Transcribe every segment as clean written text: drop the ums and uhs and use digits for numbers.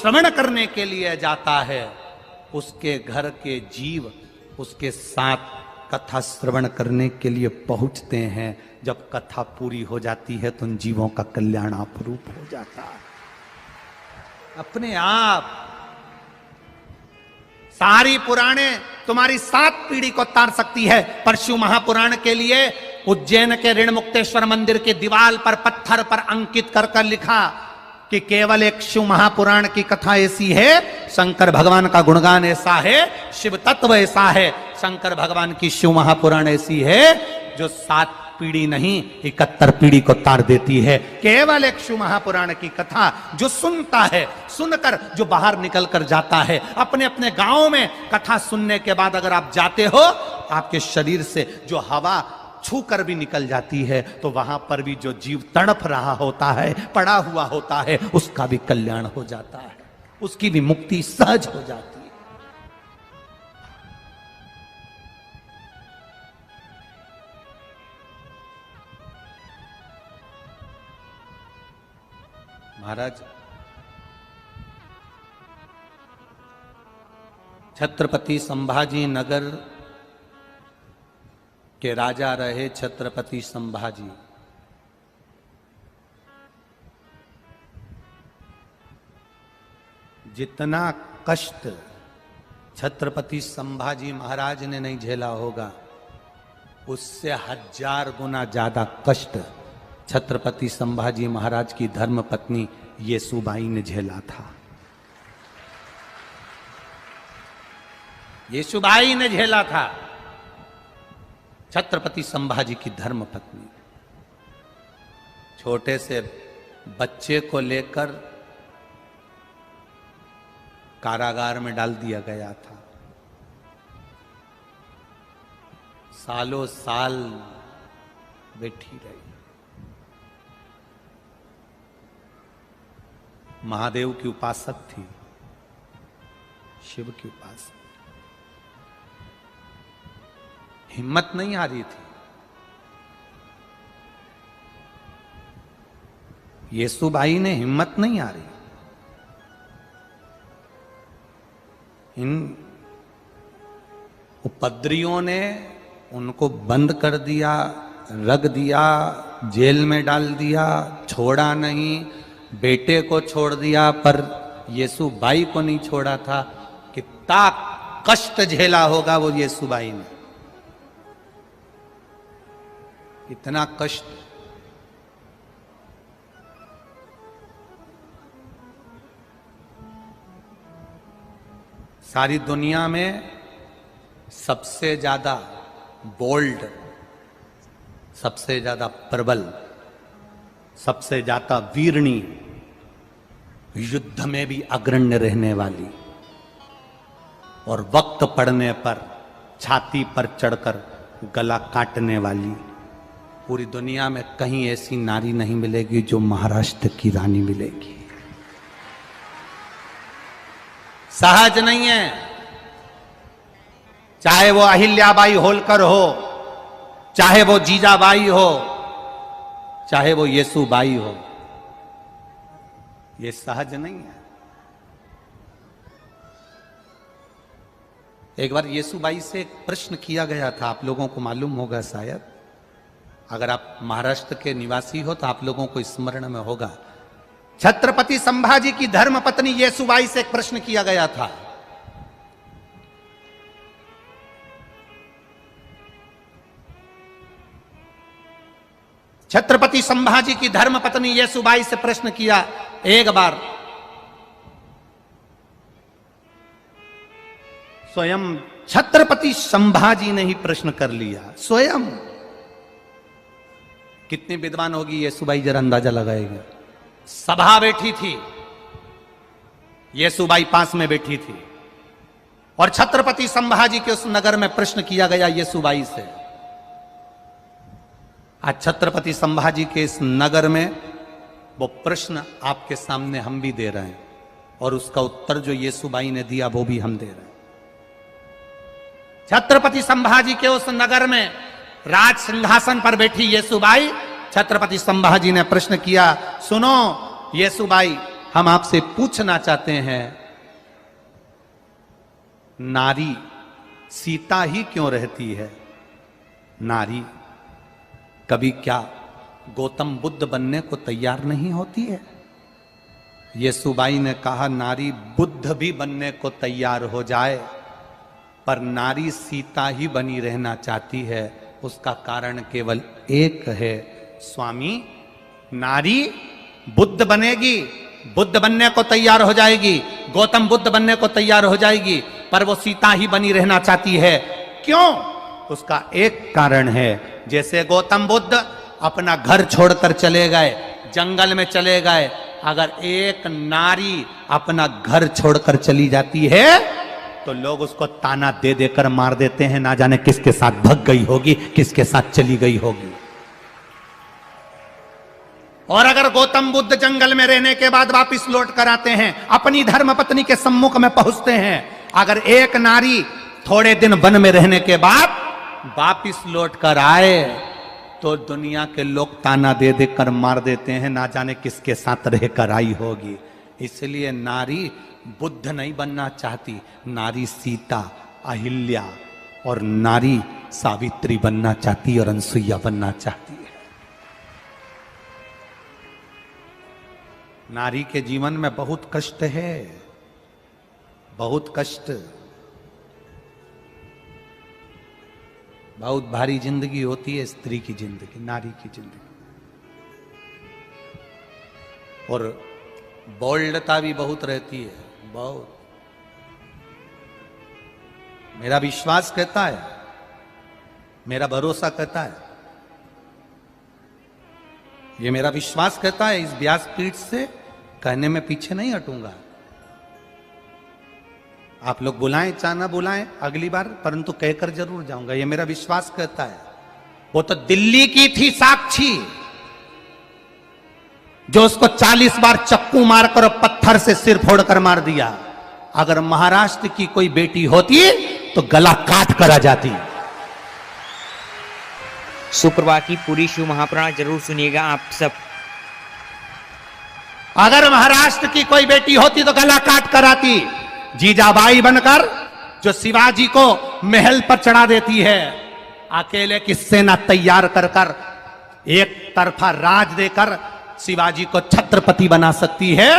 श्रवण करने के लिए जाता है उसके घर के जीव उसके साथ कथा श्रवण करने के लिए पहुंचते हैं। जब कथा पूरी हो जाती है तो उन जीवों का कल्याण अपूर्व हो जाता है अपने आप। सारी पुराणे तुम्हारी 7 पीढ़ी को तार सकती है, पर शिव महापुराण के लिए उज्जैन के ऋण मुक्तेश्वर मंदिर की दीवार पर पत्थर पर अंकित कर कर लिखा कि केवल एक शिव महापुराण की कथा ऐसी है, शंकर भगवान का गुणगान ऐसा है, शिव तत्व ऐसा है, शंकर भगवान की शिव महापुराण ऐसी है जो 7 पीढ़ी नहीं 71 पीढ़ी को तार देती है। केवल एक शिव महापुराण की कथा जो सुनता है, सुनकर जो बाहर निकल कर जाता है अपने अपने गांव में, कथा सुनने के बाद अगर आप जाते हो आपके शरीर से जो हवा छू कर भी निकल जाती है तो वहां पर भी जो जीव तड़प रहा होता है, पड़ा हुआ होता है, उसका भी कल्याण हो जाता है, उसकी भी मुक्ति सहज हो जाती है। महाराज, छत्रपति संभाजी नगर के राजा रहे छत्रपति संभाजी। जितना कष्ट छत्रपति संभाजी महाराज ने नहीं झेला होगा उससे 1000 गुना ज्यादा कष्ट छत्रपति संभाजी महाराज की धर्मपत्नी येसुबाई ने झेला था। येसुबाई ने झेला था, छत्रपति संभाजी की धर्मपत्नी। छोटे से बच्चे को लेकर कारागार में डाल दिया गया था, सालों साल बैठी रही। महादेव की उपासक थी, शिव की उपासक। हिम्मत नहीं आ रही थी। येसुबाई ने हिम्मत नहीं आ रही। इन उपद्रवियों ने उनको बंद कर दिया, रख दिया, जेल में डाल दिया, छोड़ा नहीं, बेटे को छोड़ दिया, पर येसुबाई को नहीं छोड़ा था। कितना कष्ट झेला होगा वो येसुबाई ने, इतना कष्ट। सारी दुनिया में सबसे ज्यादा बोल्ड, सबसे ज्यादा प्रबल, सबसे ज्यादा वीरणी, युद्ध में भी अग्रण्य रहने वाली और वक्त पड़ने पर छाती पर चढ़कर गला काटने वाली, पूरी दुनिया में कहीं ऐसी नारी नहीं मिलेगी जो महाराष्ट्र की रानी मिलेगी। सहज नहीं है, चाहे वो अहिल्याबाई होलकर हो, चाहे वो जीजाबाई हो, चाहे वो येसुबाई हो, ये सहज नहीं है। एक बार येसुबाई से एक प्रश्न किया गया था, आप लोगों को मालूम होगा शायद, अगर आप महाराष्ट्र के निवासी हो तो आप लोगों को स्मरण में होगा। छत्रपति संभाजी की धर्मपत्नी येसुबाई से एक प्रश्न किया गया था, छत्रपति संभाजी की धर्मपत्नी येसुबाई से प्रश्न किया एक बार, स्वयं छत्रपति संभाजी ने ही प्रश्न कर लिया, स्वयं। कितनी विद्वान होगी येसुबाई, जरा अंदाजा लगाएगा। सभा बैठी थी, येसुबाई पास में बैठी थी और छत्रपति संभाजी के उस नगर में प्रश्न किया गया येसुबाई से। आज छत्रपति संभाजी के इस नगर में वो प्रश्न आपके सामने हम भी दे रहे हैं और उसका उत्तर जो येसुबाई ने दिया वो भी हम दे रहे हैं। छत्रपति संभाजी के उस नगर में राज सिंहासन पर बैठी येसुबाई, छत्रपति संभाजी ने प्रश्न किया, सुनो येसुबाई, हम आपसे पूछना चाहते हैं, नारी सीता ही क्यों रहती है? नारी कभी क्या गौतम बुद्ध बनने को तैयार नहीं होती है? येसुबाई ने कहा, नारी बुद्ध भी बनने को तैयार हो जाए पर नारी सीता ही बनी रहना चाहती है। उसका कारण केवल एक है, स्वामी, नारी बुद्ध बनेगी, बुद्ध बनने को तैयार हो जाएगी, गौतम बुद्ध बनने को तैयार हो जाएगी, पर वो सीता ही बनी रहना चाहती है। क्यों? उसका एक कारण है, जैसे गौतम बुद्ध अपना घर छोड़कर चले गए, जंगल में चले गए, अगर एक नारी अपना घर छोड़कर चली जाती है तो लोग उसको ताना दे देकर मार देते हैं, ना जाने किसके साथ भग गई होगी, किसके साथ चली गई होगी। और अगर गौतम बुद्ध जंगल में रहने के बाद वापिस लौट कर आते हैं, अपनी धर्म पत्नी के सम्मुख में पहुंचते हैं, अगर एक नारी थोड़े दिन वन में रहने के बाद वापिस लौट कर आए तो दुनिया के लोग ताना दे देकर मार देते हैं, ना जाने किसके साथ रहकर आई होगी। इसलिए नारी बुद्ध नहीं बनना चाहती, नारी सीता, अहिल्या और नारी सावित्री बनना चाहती और अनसुईया बनना चाहती है। नारी के जीवन में बहुत कष्ट है, बहुत कष्ट, बहुत भारी जिंदगी होती है स्त्री की जिंदगी, नारी की जिंदगी। और बोल्डता भी बहुत रहती है, बहुत। मेरा विश्वास कहता है, मेरा भरोसा कहता है, ये मेरा विश्वास कहता है, इस व्यासपीठ से कहने में पीछे नहीं हटूंगा। आप लोग बुलाएं चाहे ना बुलाएं अगली बार, परंतु कहकर जरूर जाऊंगा, ये मेरा विश्वास कहता है। वो तो दिल्ली की थी साक्षी, जो उसको 40 बार चक्कू मारकर और पत्थर से सिर फोड़कर मार दिया। अगर महाराष्ट्र की कोई बेटी होती तो गला काट कर आ जाती। सुप्रभा की पूरी शिव महापुराण जरूर सुनिएगा आप सब। अगर महाराष्ट्र की कोई बेटी होती तो गला काट कर आती। जीजाबाई बनकर जो शिवाजी को महल पर चढ़ा देती है, अकेले की सेना तैयार कर कर एक तरफा राज देकर शिवाजी को छत्रपति बना सकती है,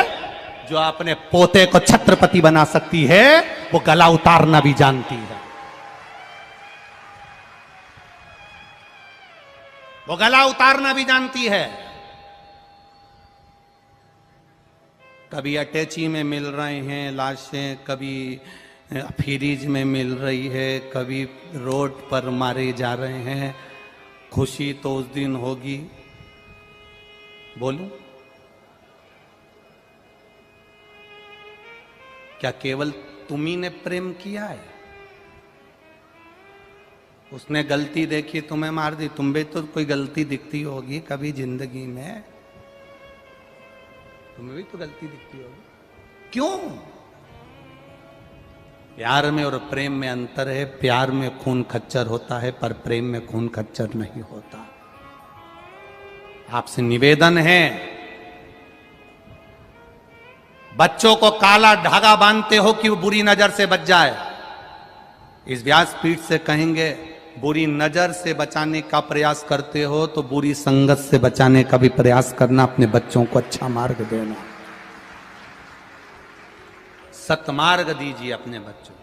जो अपने पोते को छत्रपति बना सकती है, वो गला उतारना भी जानती है। वो गला उतारना भी जानती है। कभी अटैची में मिल रहे हैं लाशें, कभी फ्रीज में मिल रही है, कभी रोड पर मारे जा रहे हैं। खुशी तो उस दिन होगी, बोलूं क्या केवल तुम्ही ने प्रेम किया है? उसने गलती देखी, तुम्हें मार दी। तुम भी तो कोई गलती दिखती होगी कभी जिंदगी में, तुम्हें भी तो गलती दिखती होगी। क्यों? प्यार में और प्रेम में अंतर है। प्यार में खून खच्चर होता है, पर प्रेम में खून खच्चर नहीं होता। आपसे निवेदन है, बच्चों को काला धागा बांधते हो कि वो बुरी नजर से बच जाए। इस व्यासपीठ से कहेंगे, बुरी नजर से बचाने का प्रयास करते हो तो बुरी संगत से बचाने का भी प्रयास करना। अपने बच्चों को अच्छा मार्ग देना, सत्मार्ग दीजिए अपने बच्चों।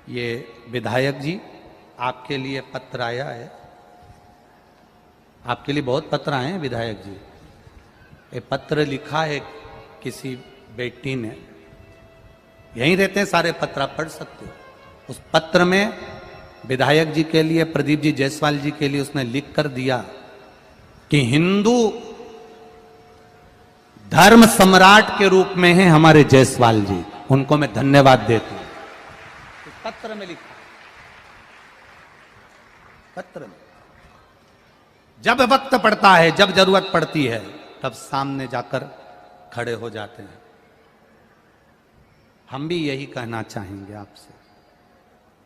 ये विधायक जी, आपके लिए पत्र आया है। आपके लिए बहुत पत्र आए हैं विधायक जी। ये पत्र लिखा है किसी बेटी ने, यहीं रहते हैं सारे पत्र, आप पढ़ सकते हो। उस पत्र में विधायक जी के लिए, प्रदीप जी जायसवाल जी के लिए उसने लिख कर दिया कि हिंदू धर्म सम्राट के रूप में हैं हमारे जायसवाल जी, उनको मैं धन्यवाद देता हूं। पत्र में लिखा, पत्र में। जब वक्त पड़ता है, जब जरूरत पड़ती है, तब सामने जाकर खड़े हो जाते हैं। हम भी यही कहना चाहेंगे आपसे,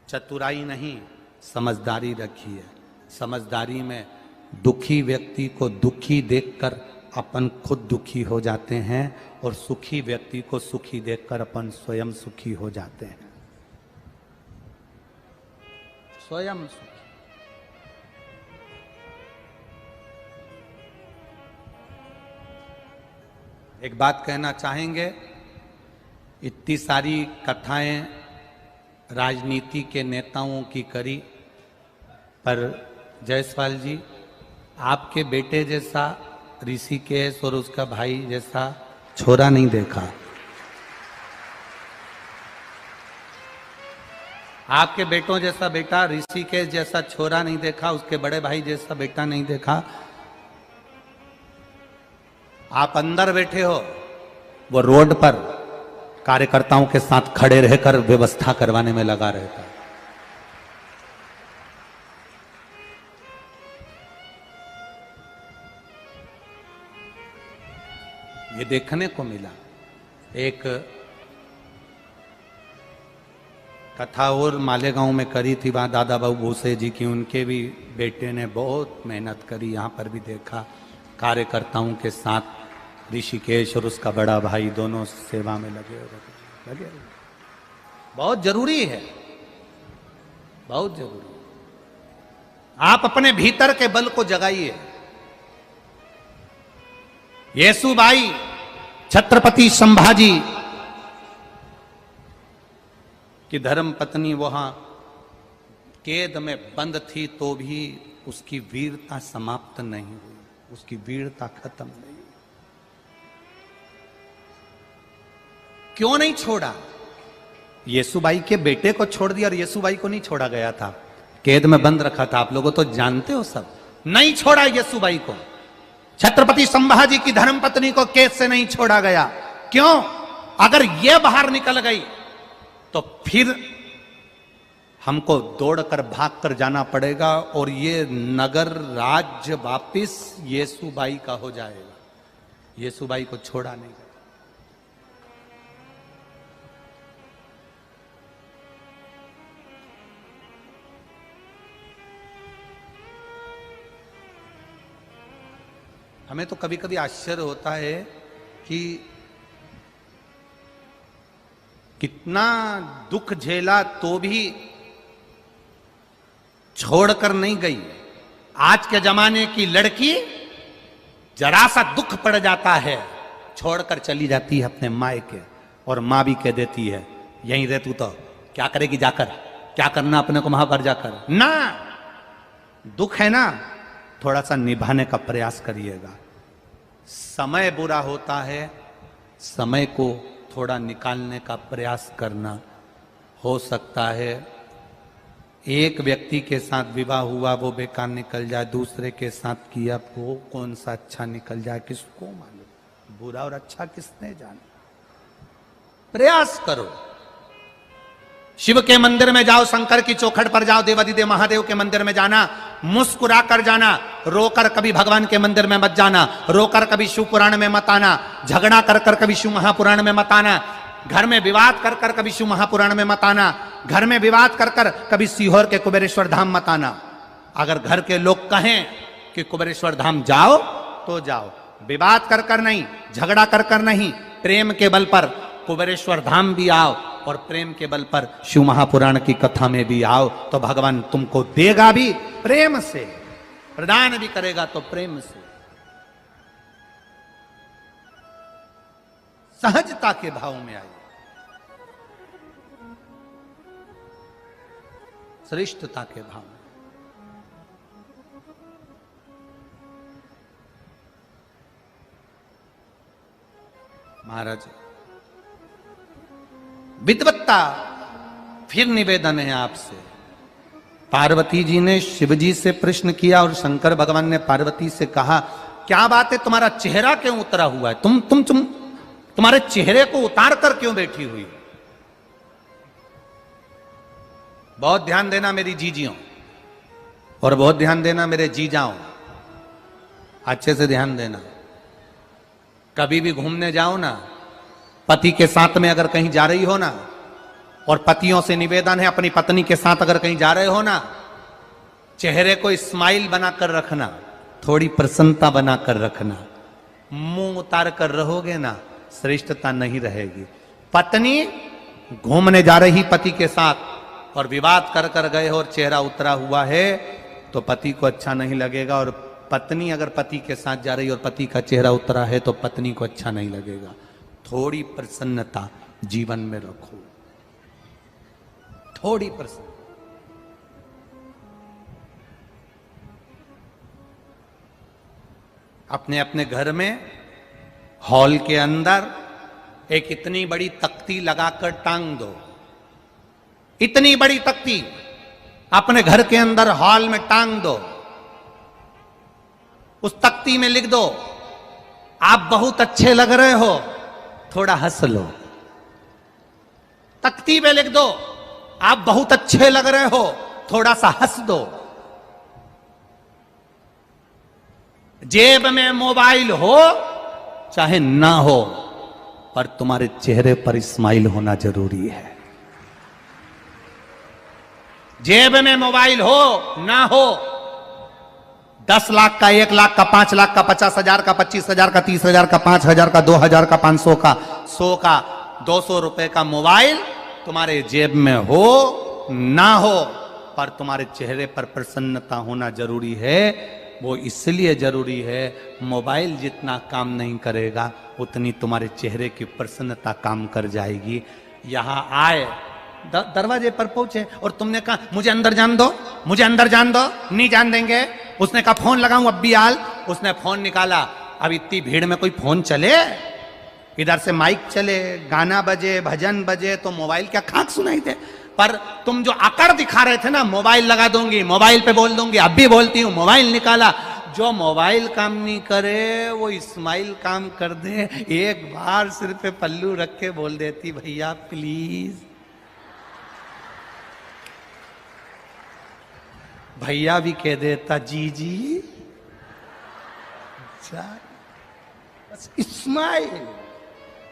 चतुराई नहीं, समझदारी रखिए। समझदारी में दुखी व्यक्ति को दुखी देखकर अपन खुद दुखी हो जाते हैं और सुखी व्यक्ति को सुखी देखकर अपन स्वयं सुखी हो जाते हैं। स्वयं सुखी। एक बात कहना चाहेंगे, इतनी सारी कथाएं राजनीति के नेताओं की करी, पर जायसवाल जी आपके बेटे जैसा ऋषिकेश और उसका भाई जैसा छोरा नहीं देखा। आपके बेटों जैसा बेटा, ऋषिकेश जैसा छोरा नहीं देखा, उसके बड़े भाई जैसा बेटा नहीं देखा। आप अंदर बैठे हो, वो रोड पर कार्यकर्ताओं के साथ खड़े रहकर व्यवस्था करवाने में लगा रहता है। ये देखने को मिला। एक कथा और मालेगांव में करी थी, वहां दादा बाबू भूसे जी की, उनके भी बेटे ने बहुत मेहनत करी। यहां पर भी देखा कार्यकर्ताओं के साथ ऋषिकेश और उसका बड़ा भाई दोनों सेवा में लगे। बहुत जरूरी है, बहुत जरूरी। आप अपने भीतर के बल को जगाइए। येसुबाई छत्रपति संभाजी की धर्म पत्नी वहां कैद में बंद थी, तो भी उसकी वीरता समाप्त नहीं हुई, उसकी वीरता खत्म नहीं। क्यों नहीं छोड़ा? येसुबाई के बेटे को छोड़ दिया और येसुबाई को नहीं छोड़ा गया था, कैद में बंद रखा था। आप लोगों तो जानते हो सब। नहीं छोड़ा येसुबाई को। छत्रपति संभाजी की धर्मपत्नी को कैद से नहीं छोड़ा गया। क्यों? अगर यह बाहर निकल गई तो फिर हमको दौड़कर भागकर जाना पड़ेगा और ये नगर राज्य वापिस येसुबाई का हो जाएगा। येसुबाई को छोड़ा नहीं गया। हमें तो कभी कभी आश्चर्य होता है कि कितना दुख झेला तो भी छोड़कर नहीं गई। आज के जमाने की लड़की जरा सा दुख पड़ जाता है, छोड़कर चली जाती है अपने मायके, और मां भी कह देती है यहीं रह, तू तो क्या करेगी जाकर, क्या करना अपने को वहां पर जाकर। ना, दुख है ना, थोड़ा सा निभाने का प्रयास करिएगा। समय बुरा होता है, समय को थोड़ा निकालने का प्रयास करना। हो सकता है एक व्यक्ति के साथ विवाह हुआ वो बेकार निकल जाए, दूसरे के साथ किया वो कौन सा अच्छा निकल जाए, किसको मालूम। बुरा और अच्छा किसने जाना। प्रयास करो। शिव के मंदिर में जाओ, शंकर की चौखट पर जाओ, देवादिदेव महादेव के मंदिर में जाना, मुस्कुरा कर जाना। रोकर कभी भगवान के मंदिर में मत जाना, रोकर कभी शिव पुराण में मत आना, झगड़ा कर कर कभी शिव महापुराण में मत आना, घर में विवाद कर कर कभी शिव महापुराण में मत आना, घर में विवाद कर कर कभी सीहोर के कुबेरेश्वर धाम मत आना। अगर घर के लोग कहें कि कुबेरेश्वर धाम जाओ तो जाओ, विवाद कर कर नहीं, झगड़ा कर कर नहीं, प्रेम के बल पर कुबेरेश्वर धाम भी आओ और प्रेम के बल पर शिव महापुराण की कथा में भी आओ, तो भगवान तुमको देगा भी प्रेम से, प्रदान भी करेगा तो प्रेम से। सहजता के भाव में आइए, श्रेष्ठता के भाव में। महाराज विद्वत्ता, फिर निवेदन है आपसे। पार्वती जी ने शिव जी से प्रश्न किया और शंकर भगवान ने पार्वती से कहा, क्या बात है तुम्हारा चेहरा क्यों उतरा हुआ है, तुम्हारे चेहरे को उतार कर क्यों बैठी हुई। बहुत ध्यान देना मेरी जीजियों, और बहुत ध्यान देना मेरे जीजाओं, अच्छे से ध्यान देना। कभी भी घूमने जाओ ना, पति के साथ में अगर कहीं जा रही हो ना, और पतियों से निवेदन है अपनी पत्नी के साथ अगर कहीं जा रहे हो ना, चेहरे को स्माइल बनाकर रखना, थोड़ी प्रसन्नता बनाकर रखना। मुंह उतार कर रहोगे ना, श्रेष्ठता नहीं रहेगी। पत्नी घूमने जा रही पति के साथ और विवाद कर कर गए हो और चेहरा उतरा हुआ है तो पति को अच्छा नहीं लगेगा, और पत्नी अगर पति के साथ जा रही और पति का चेहरा उतरा है तो पत्नी को अच्छा नहीं लगेगा। थोड़ी प्रसन्नता जीवन में रखो, थोड़ी प्रसन्नता। अपने अपने घर में हॉल के अंदर एक इतनी बड़ी तख्ती लगाकर टांग दो, इतनी बड़ी तख्ती अपने घर के अंदर हॉल में टांग दो। उस तख्ती में लिख दो, आप बहुत अच्छे लग रहे हो, थोड़ा हंस लो। तख्ती पे लिख दो, आप बहुत अच्छे लग रहे हो, थोड़ा सा हंस दो। जेब में मोबाइल हो चाहे ना हो, पर तुम्हारे चेहरे पर स्माइल होना जरूरी है। जेब में मोबाइल हो ना हो, 10 लाख का, 1 लाख का, 5 लाख का, 50,000 का, 25,000 का, 30,000 का, 5,000 का, 2,000 का, 500 का, 100 का, 200 रुपए का मोबाइल तुम्हारे जेब में हो ना हो, पर तुम्हारे चेहरे पर प्रसन्नता होना जरूरी है। वो इसलिए जरूरी है, मोबाइल जितना काम नहीं करेगा उतनी तुम्हारे चेहरे की प्रसन्नता काम कर जाएगी। यहां आए, दरवाजे पर पहुंचे और तुमने कहा मुझे अंदर जान दो, मुझे अंदर जान दो, नहीं जान देंगे। उसने कहा फोन लगाऊं अब्बी आल, उसने फोन निकाला। अब इतनी भीड़ में कोई फोन चले, इधर से माइक चले, गाना बजे, भजन बजे, तो मोबाइल क्या खाक सुनाई दे। पर तुम जो आकर दिखा रहे थे ना, मोबाइल लगा दूंगी, मोबाइल पे बोल दूंगी, अब भी बोलती हूं, मोबाइल निकाला। जो मोबाइल काम नहीं करे वो इस्माइल काम कर दे। एक बार सिर पे पल्लू रख के बोल देती, भैया प्लीज। भैया भी कह देता जी जी। बस इस्माइल,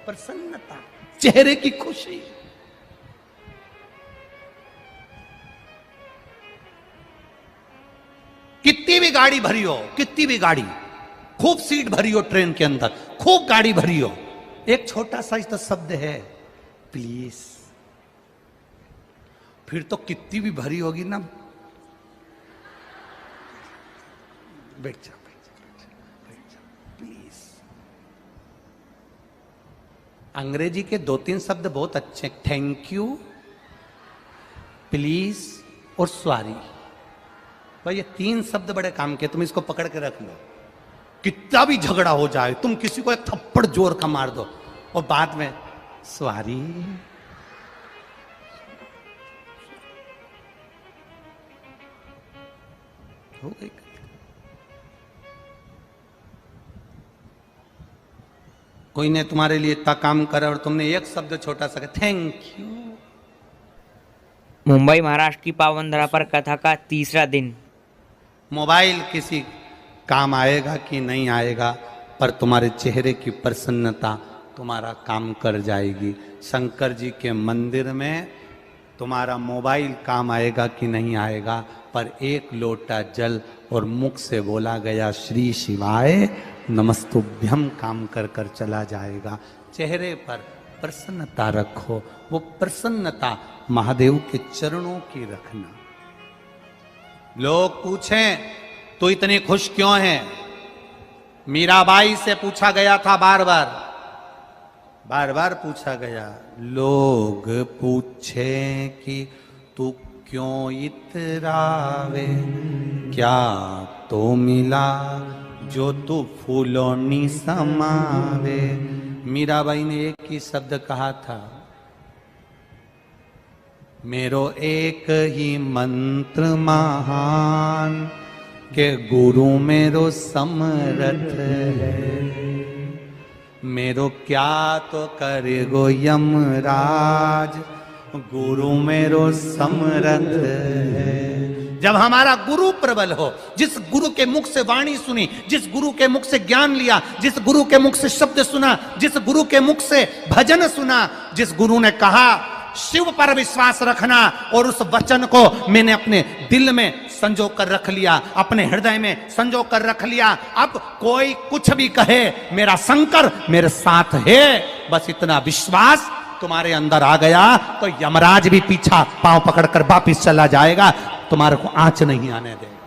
प्रसन्नता, चेहरे की खुशी। कितनी भी गाड़ी भरी हो, कितनी भी गाड़ी, खूब सीट भरी हो ट्रेन के अंदर, खूब गाड़ी भरी हो, एक छोटा सा तो शब्द है प्लीज, फिर तो कितनी भी भरी होगी ना, बैठ जा प्लीज। अंग्रेजी के 2-3 शब्द बहुत अच्छे, थैंक यू, प्लीज और सॉरी। भाई ये 3 शब्द बड़े काम के, तुम इसको पकड़ के रख लो। कितना भी झगड़ा हो जाए, तुम किसी को एक थप्पड़ जोर का मार दो और बाद में सॉरी। हो गई। कोई ने तुम्हारे लिए इतना काम करा और तुमने एक शब्द छोटा सा थैंक यू। मुंबई महाराष्ट्र की पावन धरा पर कथा का 3रा दिन। मोबाइल किसी काम आएगा कि नहीं आएगा, पर तुम्हारे चेहरे की प्रसन्नता तुम्हारा काम कर जाएगी। शंकर जी के मंदिर में तुम्हारा मोबाइल काम आएगा कि नहीं आएगा, पर एक लोटा जल और मुख से बोला गया श्री शिवाय नमस्तुभ्यम काम कर कर चला जाएगा। चेहरे पर प्रसन्नता रखो, वो प्रसन्नता महादेव के चरणों की रखना। लोग पूछें तो इतनी खुश क्यों है? मीराबाई से पूछा गया था, बार बार पूछा गया। लोग पूछे कि तू क्यों इतरावे, क्या तो मिला जो तू फूलों समावे। मीराबाई ने एक ही शब्द कहा था, मेरो एक ही मंत्र महान के गुरु मेरो समर्थ है। मेरो क्या तो करे गो यमराज, गुरु मेरो समर्थ है। जब हमारा गुरु प्रबल हो, जिस गुरु के मुख से वाणी सुनी, जिस गुरु के मुख से ज्ञान लिया, जिस गुरु के मुख से शब्द सुना, जिस गुरु के मुख से भजन सुना, जिस गुरु ने कहा शिव पर विश्वास रखना। और उस वचन को मैंने अपने दिल में संजो कर रख लिया, अपने हृदय में संजो कर रख लिया। अब कोई कुछ भी कहे, मेरा शंकर मेरे साथ है, बस इतना विश्वास तुम्हारे अंदर आ गया तो यमराज भी पीछा पांव पकड़कर वापिस चला जाएगा, तुम्हारे को आंच नहीं आने देगा।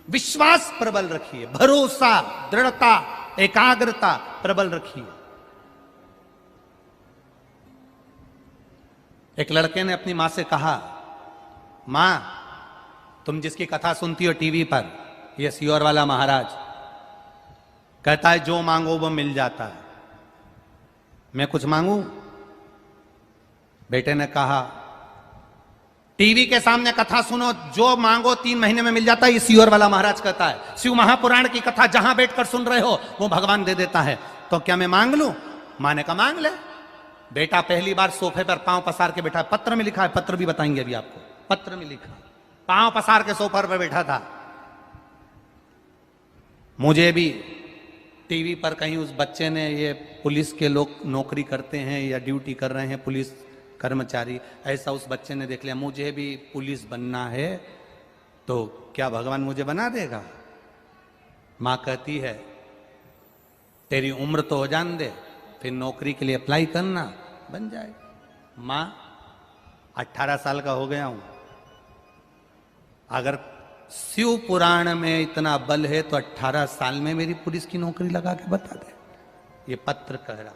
विश्वास प्रबल रखिए, भरोसा, दृढ़ता, एकाग्रता प्रबल रखिए। एक लड़के ने अपनी मां से कहा, मां तुम जिसकी कथा सुनती हो टीवी पर, ये सियोर वाला महाराज कहता है जो मांगो वो मिल जाता है, मैं कुछ मांगू? बेटे ने कहा, टीवी के सामने कथा सुनो, जो मांगो 3 महीने में मिल जाता है, ये सियोर वाला महाराज कहता है। शिव महापुराण की कथा जहां बैठकर सुन रहे हो वो भगवान दे देता है, तो क्या मैं मांग लूं? मां ने कहा मांग ले। बेटा पहली बार सोफे पर पांव पसार के बैठा है, पत्र में लिखा है, पत्र भी बताएंगे अभी आपको, पत्र में लिखा, पांव पसार के सोफे पर बैठा था। मुझे भी टीवी पर कहीं उस बच्चे ने, ये पुलिस के लोग नौकरी करते हैं या ड्यूटी कर रहे हैं पुलिस कर्मचारी, ऐसा उस बच्चे ने देख लिया, मुझे भी पुलिस बनना है, तो क्या भगवान मुझे बना देगा? मां कहती है तेरी उम्र तो हो जान दे, फिर नौकरी के लिए अप्लाई करना, बन जाएगा। मां 18 साल का हो गया हूं, अगर शिव पुराण में इतना बल है तो 18 साल में मेरी पुलिस की नौकरी लगा के बता दे, ये पत्र कह रहा।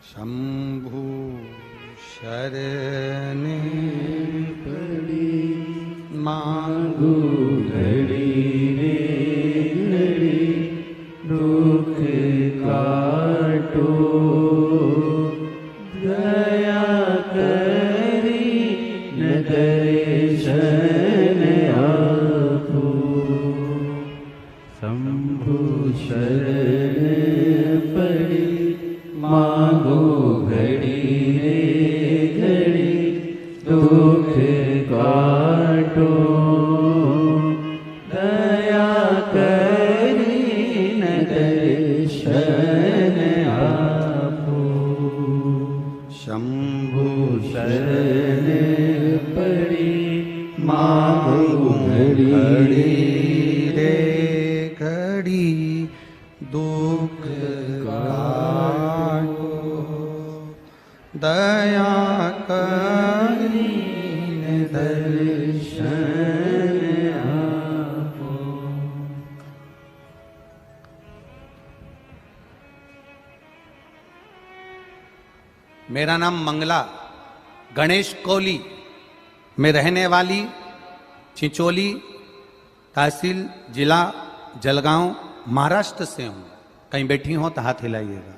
शंभु शरण पड़ी मांगू घड़ी रे घड़ी, दुख काटो दया करी न दर्शन आपो। शंभु शरण पड़ी मांगो घड़ी रे घड़ी, दुख काटो दया करी न दर्शन आपो। शंभु शरण पड़ी मांगो घड़ी रे घड़ी, दुख काटो दया करी न दर्शन आपो। मेरा नाम मंगला गणेश कोली, मैं रहने वाली चिंचोली तहसील जिला जलगांव महाराष्ट्र से हूं। कहीं बैठी हो तो हाथ हिलाइएगा,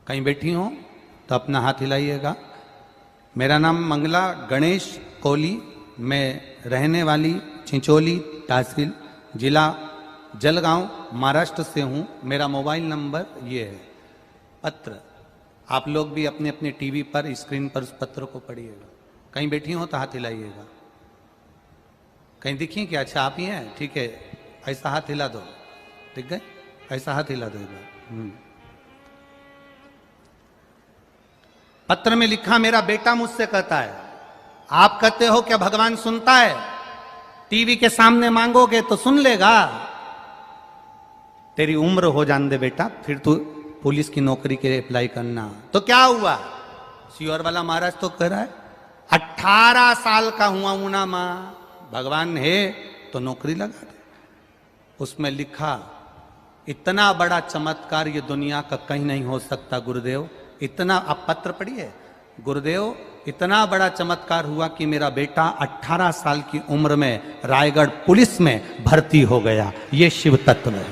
कहीं बैठी हो तो अपना हाथ हिलाइएगा। मेरा नाम मंगला गणेश कोली, मैं रहने वाली चिंचोली तहसील जिला जलगांव महाराष्ट्र से हूं। मेरा मोबाइल नंबर ये है। पत्र आप लोग भी अपने अपने टीवी पर स्क्रीन पर उस पत्र को पढ़िएगा। कहीं बैठी हो तो हाथ हिलाइएगा, कहीं दिखी क्या? अच्छा आप ही हैं, ठीक है, ऐसा हाथ हिला दो, ठीक है, ऐसा हाथ हिला दो। पत्र में लिखा, मेरा बेटा मुझसे कहता है, आप कहते हो क्या भगवान सुनता है? टीवी के सामने मांगोगे तो सुन लेगा। तेरी उम्र हो जान दे बेटा, फिर तू पुलिस की नौकरी के लिए अप्लाई करना। तो क्या हुआ? सियोर वाला महाराज तो कह रहा है 18 साल का हुआ हूं ना मां, भगवान है तो नौकरी लगा दे। उसमें लिखा, इतना बड़ा चमत्कार ये दुनिया का कहीं नहीं हो सकता गुरुदेव। इतना, आप पत्र पढ़िए, गुरुदेव इतना बड़ा चमत्कार हुआ कि मेरा बेटा 18 साल की उम्र में रायगढ़ पुलिस में भर्ती हो गया। ये शिव तत्व है,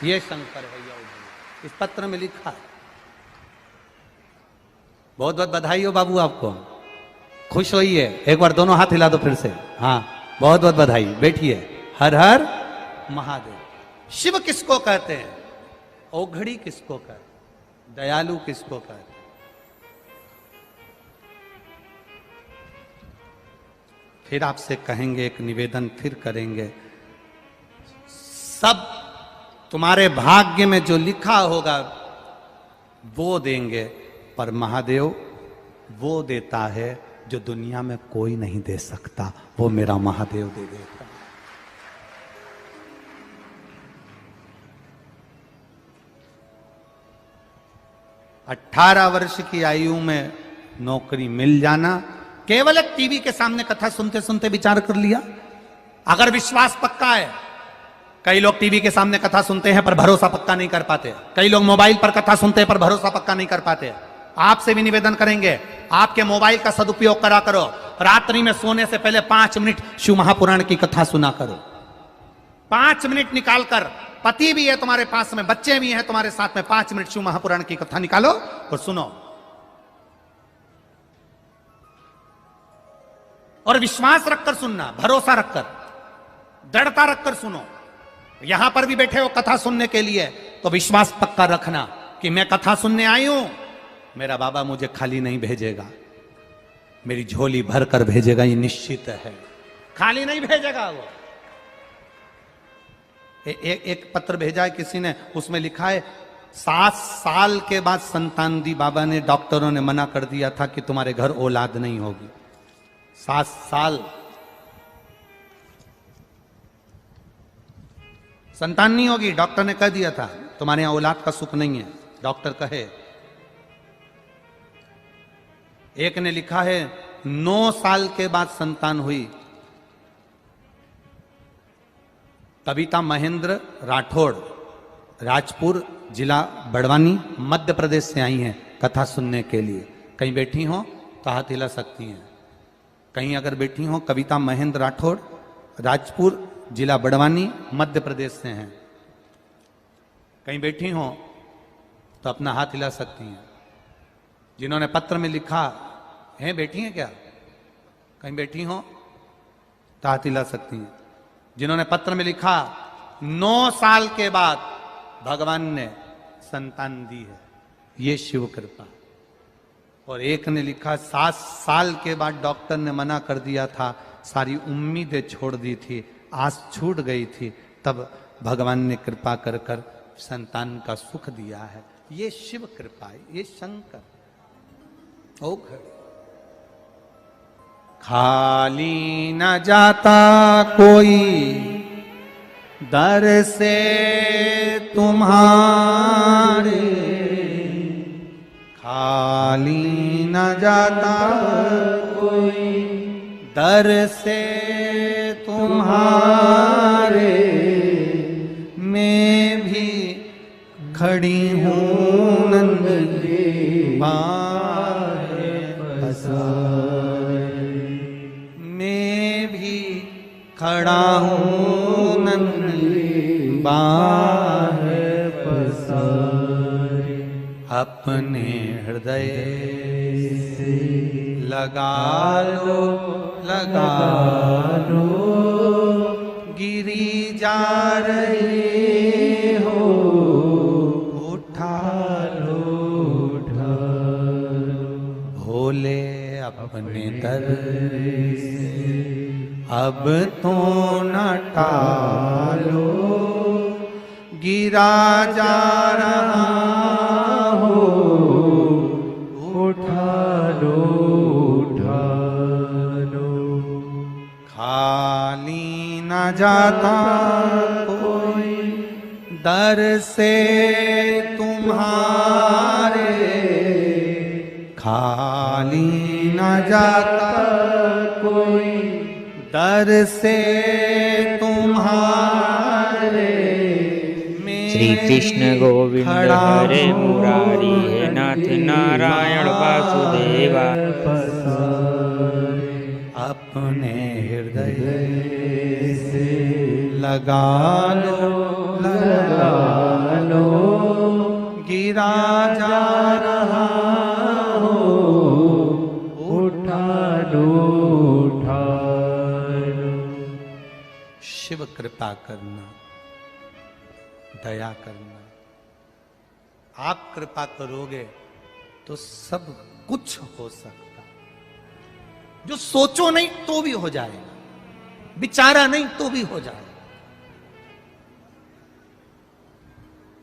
ये शंकर है, इस पत्र में लिखा है। बहुत बहुत बधाई हो बाबू आपको। खुश होइए, एक बार दोनों हाथ हिला दो फिर से। हाँ, बहुत बहुत बधाई, बैठिए। हर हर महादेव। शिव किसको कहते हैं? औघड़ी किसको कहते हैं? दयालु किसको कहते हैं? फिर आपसे कहेंगे, एक निवेदन फिर करेंगे, सब तुम्हारे भाग्य में जो लिखा होगा वो देंगे, पर महादेव वो देता है जो दुनिया में कोई नहीं दे सकता, वो मेरा महादेव दे देता। 18 वर्ष की आयु में नौकरी मिल जाना, केवल एक टीवी के सामने कथा सुनते सुनते विचार कर लिया। अगर विश्वास पक्का है, कई लोग टीवी के सामने कथा सुनते हैं पर भरोसा पक्का नहीं कर पाते, कई लोग मोबाइल पर कथा सुनते हैं पर भरोसा पक्का नहीं कर पाते। आपसे भी निवेदन करेंगे, आपके मोबाइल का सदुपयोग करा करो, रात्रि में सोने से पहले 5 मिनट शिव महापुराण की कथा सुना करो। 5 मिनट निकालकर, पति भी है तुम्हारे पास में, बच्चे भी हैं तुम्हारे साथ में, 5 मिनट शिव महापुराण की कथा निकालो और सुनो। और विश्वास रखकर सुनना, भरोसा रखकर, दृढ़ता रखकर सुनो। यहां पर भी बैठे हो कथा सुनने के लिए, तो विश्वास पक्का रखना कि मैं कथा सुनने आई हूं, मेरा बाबा मुझे खाली नहीं भेजेगा, मेरी झोली भर कर भेजेगा, ये निश्चित है, खाली नहीं भेजेगा वो। एक पत्र भेजा है किसी ने, उसमें लिखा है 7 साल के बाद संतान दी, बाबा ने, डॉक्टरों ने मना कर दिया था कि तुम्हारे घर औलाद नहीं होगी। 7 साल संतान नहीं होगी, डॉक्टर ने कह दिया था तुम्हारे यहां औलाद का सुख नहीं है, डॉक्टर कहे। एक ने लिखा है 9 साल के बाद संतान हुई। कविता महेंद्र राठौड़, राजपुर जिला बड़वानी, मध्य प्रदेश से आई हैं कथा सुनने के लिए। कहीं बैठी हो तो हाथ हिला सकती हैं। कहीं अगर बैठी हो, कविता महेंद्र राठौड़, राजपुर जिला बड़वानी, मध्य प्रदेश से हैं, कहीं बैठी हो तो अपना हाथ हिला सकती हैं। जिन्होंने पत्र में लिखा है, बैठी हैं क्या? कहीं बैठी हो तो हाथ हिला सकती हैं। जिन्होंने पत्र में लिखा 9 साल के बाद भगवान ने संतान दी है, ये शिव कृपा। और एक ने लिखा 7 साल के बाद डॉक्टर ने मना कर दिया था, सारी उम्मीदें छोड़ दी थी, आस छूट गई थी, तब भगवान ने कृपा कर कर संतान का सुख दिया है। ये शिव कृपा है, ये शंकर। ओ खाली न जाता कोई दर से तुम्हारे, खाली न जाता कोई दर से तुम्हारे, मैं भी खड़ी हूँ नंद के बाहे पसारे, मैं भी खड़ा हूँ नंद के बाहे पसारे। अपने हृदय से लगा लो, लगा लो, गिरी जा रही हो, उठा लो, उठा लो। भोले अपने दर से अब तो न टालो, गिरा जा रहा हो, उठा लो, उठा लो। खाली न जाता कोई दर से तुम्हारे, खाली न जाता कोई दर से तुम्हारे। श्री कृष्ण गोविंद हरे मुरारी, हे नाथ नारायण वासुदेवा। अपने हृदय से लगा लो, लगा लो, गिरा जा रहा हो, उठा लो, कृपा करना, दया करना। आप कृपा करोगे तो सब कुछ हो सकता। जो सोचो नहीं तो भी हो जाएगा, विचारा नहीं तो भी हो जाएगा,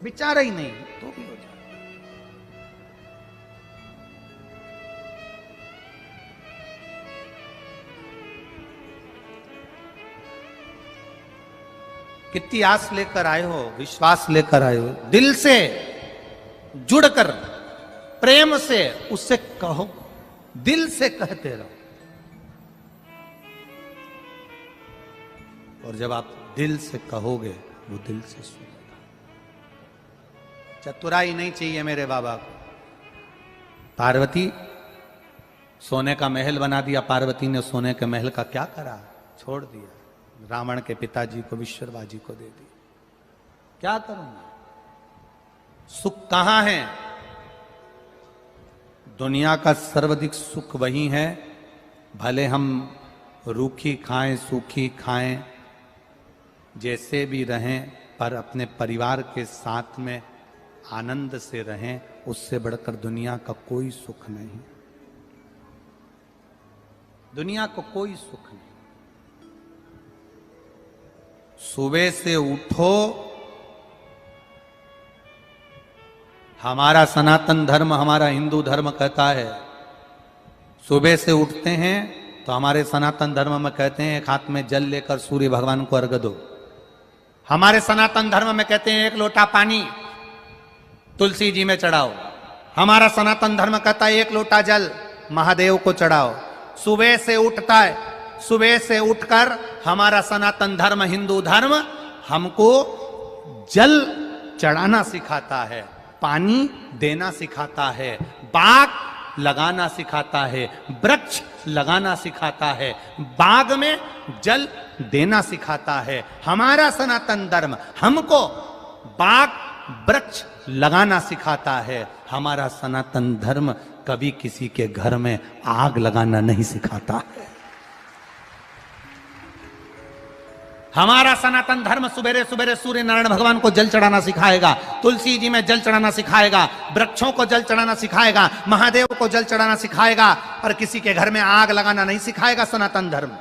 विचारा ही नहीं तो भी हो जाएगा। कितनी आस लेकर आए हो, विश्वास लेकर आए हो, दिल से जुड़कर प्रेम से उससे कहो, दिल से कहते रहो। और जब आप दिल से कहोगे वो दिल से सुनेगा। चतुराई नहीं चाहिए मेरे बाबा को। पार्वती सोने का महल बना दिया, पार्वती ने सोने के महल का क्या करा, छोड़ दिया, रावण के पिताजी को, विश्वकर्मा जी को दे दी। क्या करूंगा, सुख कहां है? दुनिया का सर्वाधिक सुख वही है, भले हम रूखी खाएं सूखी खाएं, जैसे भी रहें, पर अपने परिवार के साथ में आनंद से रहें। उससे बढ़कर दुनिया का कोई सुख नहीं, दुनिया को कोई सुख नहीं। सुबह से उठो, हमारा सनातन धर्म, हमारा हिंदू धर्म कहता है, सुबह से उठते हैं तो हमारे सनातन धर्म में कहते हैं एक हाथ में जल लेकर सूर्य भगवान को अर्घ दो। हमारे सनातन धर्म में कहते हैं एक लोटा पानी तुलसी जी में चढ़ाओ। हमारा सनातन धर्म कहता है एक लोटा जल महादेव को चढ़ाओ। सुबह से उठता है, सुबह से उठकर हमारा सनातन धर्म, हिंदू धर्म हमको जल चढ़ाना सिखाता है, पानी देना सिखाता है, बाग लगाना सिखाता है, वृक्ष लगाना सिखाता है, बाग में जल देना सिखाता है। हमारा सनातन धर्म हमको बाग वृक्ष लगाना सिखाता है। हमारा सनातन धर्म कभी किसी के घर में आग लगाना नहीं सिखाता है। हमारा सनातन धर्म सुबेरे सुबेरे सूर्य नारायण भगवान को जल चढ़ाना सिखाएगा, तुलसी जी में जल चढ़ाना सिखाएगा, वृक्षों को जल चढ़ाना सिखाएगा, महादेव को जल चढ़ाना सिखाएगा, पर किसी के घर में आग लगाना नहीं सिखाएगा सनातन धर्म।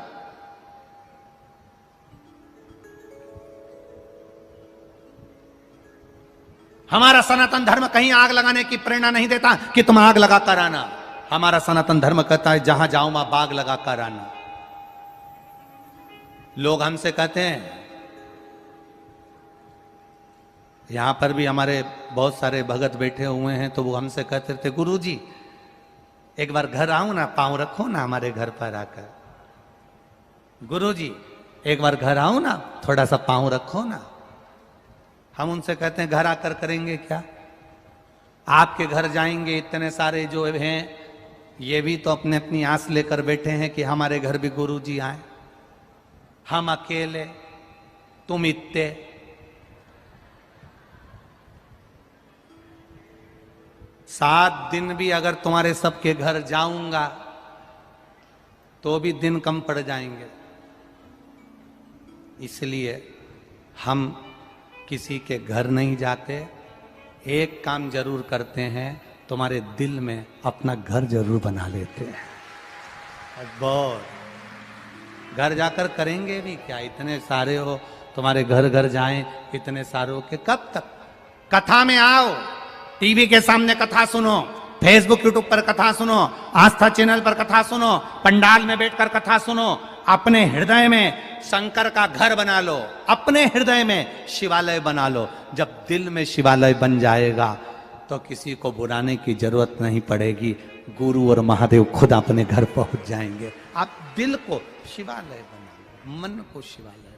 हमारा सनातन धर्म कहीं आग लगाने की प्रेरणा नहीं देता कि तुम आग लगा कर आना। हमारा सनातन धर्म कहता है जहां जाओ वहां बाग लगा कर आना। लोग हमसे कहते हैं, यहां पर भी हमारे बहुत सारे भगत बैठे हुए हैं, तो वो हमसे कहते थे गुरुजी एक बार घर आओ ना, पांव रखो ना हमारे घर पर आकर। गुरुजी एक बार घर आओ ना, थोड़ा सा पांव रखो ना। हम उनसे कहते हैं घर आकर करेंगे क्या? आपके घर जाएंगे, इतने सारे जो हैं ये भी तो अपने अपनी आस लेकर बैठे हैं कि हमारे घर भी गुरुजी आए। हम अकेले, तुम इतने। सात दिन भी अगर तुम्हारे सबके घर जाऊंगा तो भी दिन कम पड़ जाएंगे। इसलिए हम किसी के घर नहीं जाते, एक काम जरूर करते हैं, तुम्हारे दिल में अपना घर जरूर बना लेते हैं। बहुत घर जाकर करेंगे भी क्या, इतने सारे हो, तुम्हारे घर घर जाएं इतने सारों के कब तक? कथा में आओ, टीवी के सामने कथा सुनो, फेसबुक यूट्यूब पर कथा सुनो, आस्था चैनल पर कथा सुनो, पंडाल में बैठकर कथा सुनो। अपने हृदय में शंकर का घर बना लो, अपने हृदय में शिवालय बना लो। जब दिल में शिवालय बन जाएगा तो किसी को बुलाने की जरूरत नहीं पड़ेगी, गुरु और महादेव खुद अपने घर पहुंच जाएंगे। आप दिल को शिवालय बना लो, मन को शिवालय बना लो।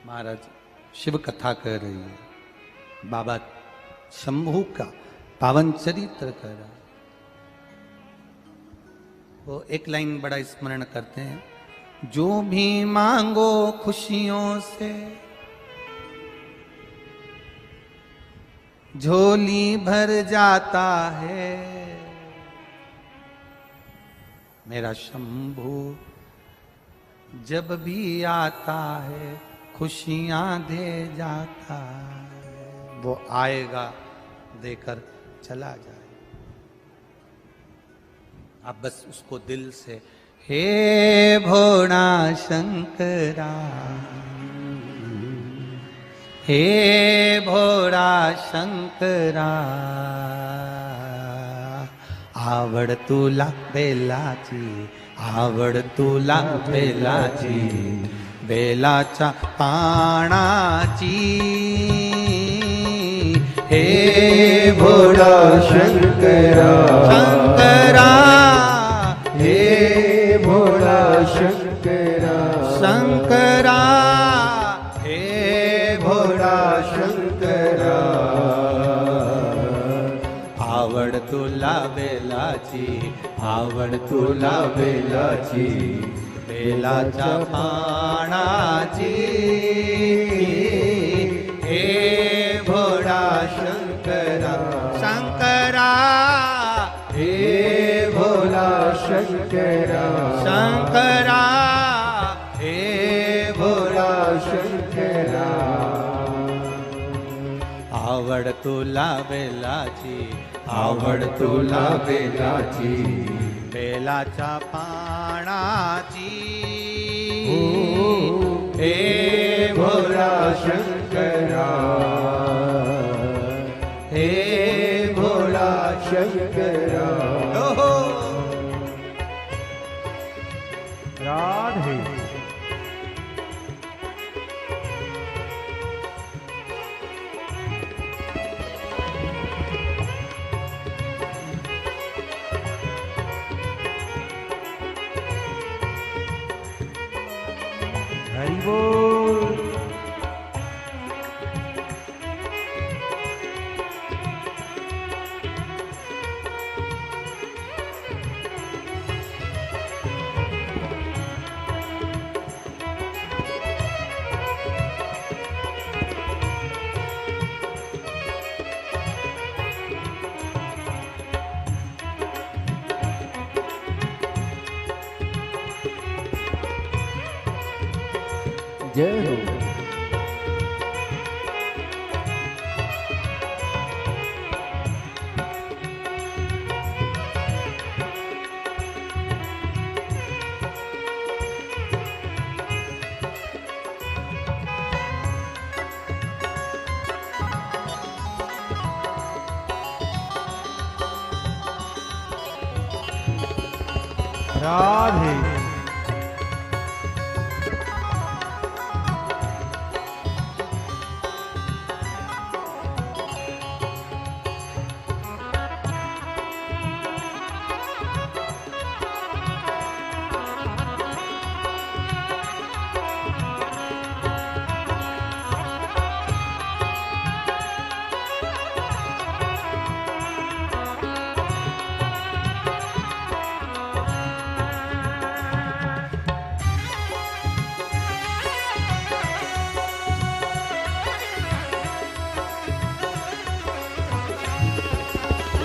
महाराज शिव कथा कह रही है, बाबा शंभू का पावन चरित्र करा। वो एक लाइन बड़ा स्मरण करते हैं, जो भी मांगो खुशियों से झोली भर जाता है, मेरा शंभू जब भी आता है खुशियां दे जाता है। वो आएगा देकर चला जाए, आप बस उसको दिल से हे भोला शंकरा, हे भोला शंकरा, आवड तुला बेलाची, आवड तुला बेलाची, बेलाच्या पानाची, हे भोला शंकरा, शंकरा, हे भोला शंकरा, शंकरा, हे भोला शंकरा, आवड तुला बेलाची, आवड तुला बेलाची, बेलाच्या पानाची, हे भोळा शंकरा, शंकरा, हे भोला शंकरा, शंकरा, हे भोळा शंकरा, आवड तुला बेलाची, आवड तुला बेलाची, बेलाच्या पानाची, हे भोला शंकरा, हे भोला शंकरा, राधे। हरि बोल। जय हो। राधे।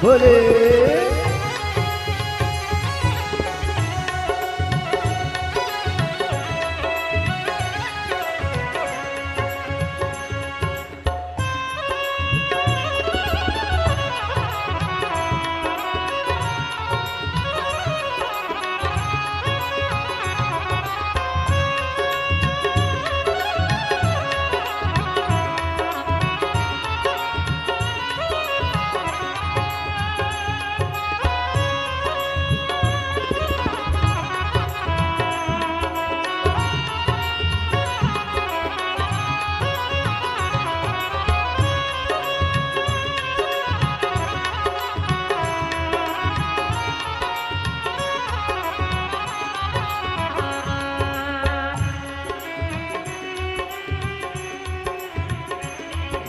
बोले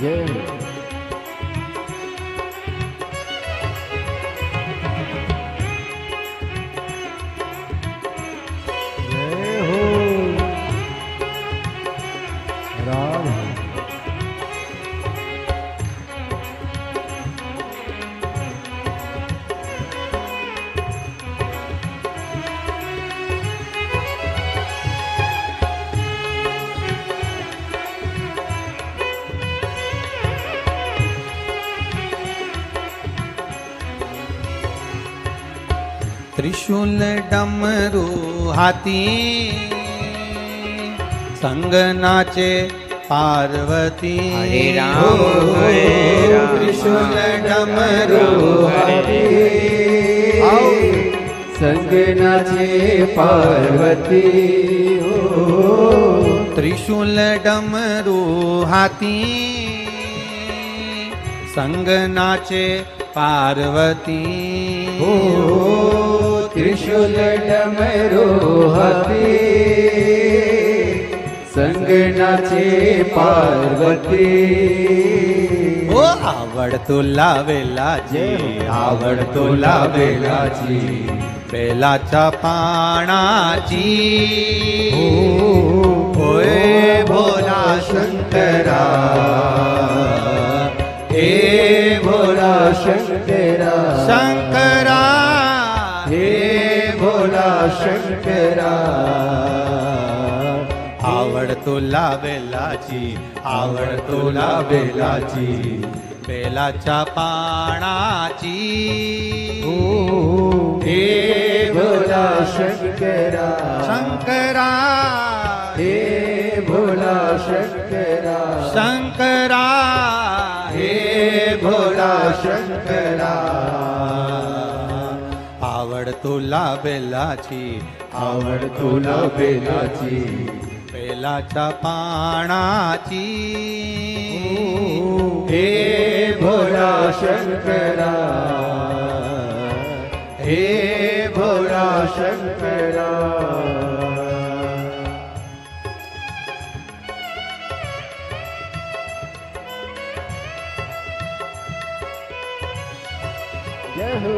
जय त्रिशूल डमरू हाथी संग नाचे पार्वती। हरे राम हरे राम त्रिशूल डमरू हाथी संग नाचे पार्वती। त्रिशूल डमरू हाथी संग नाचे पार्वती। त्रिशूल डमरू हाथी संग नाचे पार्वती। ओ आवड तुला वेलाची, आवड तुला वेलाची, बेलाच्या पानाची। होय भोला शंकरा, हे भोला शंकरा शंकरा, हे भोला शंकरा। आवड तुला बेलाची, आवड तुला बेलाची, बेलाच्या पानाची। हे भोला शंकरा शंकरा, हे भोला शंकरा शंकरा, हे भोला शंकरा। आवड तुला बेलाची, आवड तुला बेलाची, बेलाच्या पानाची। हे भोला शंकरा, हे भोला शंकरा। जय हो।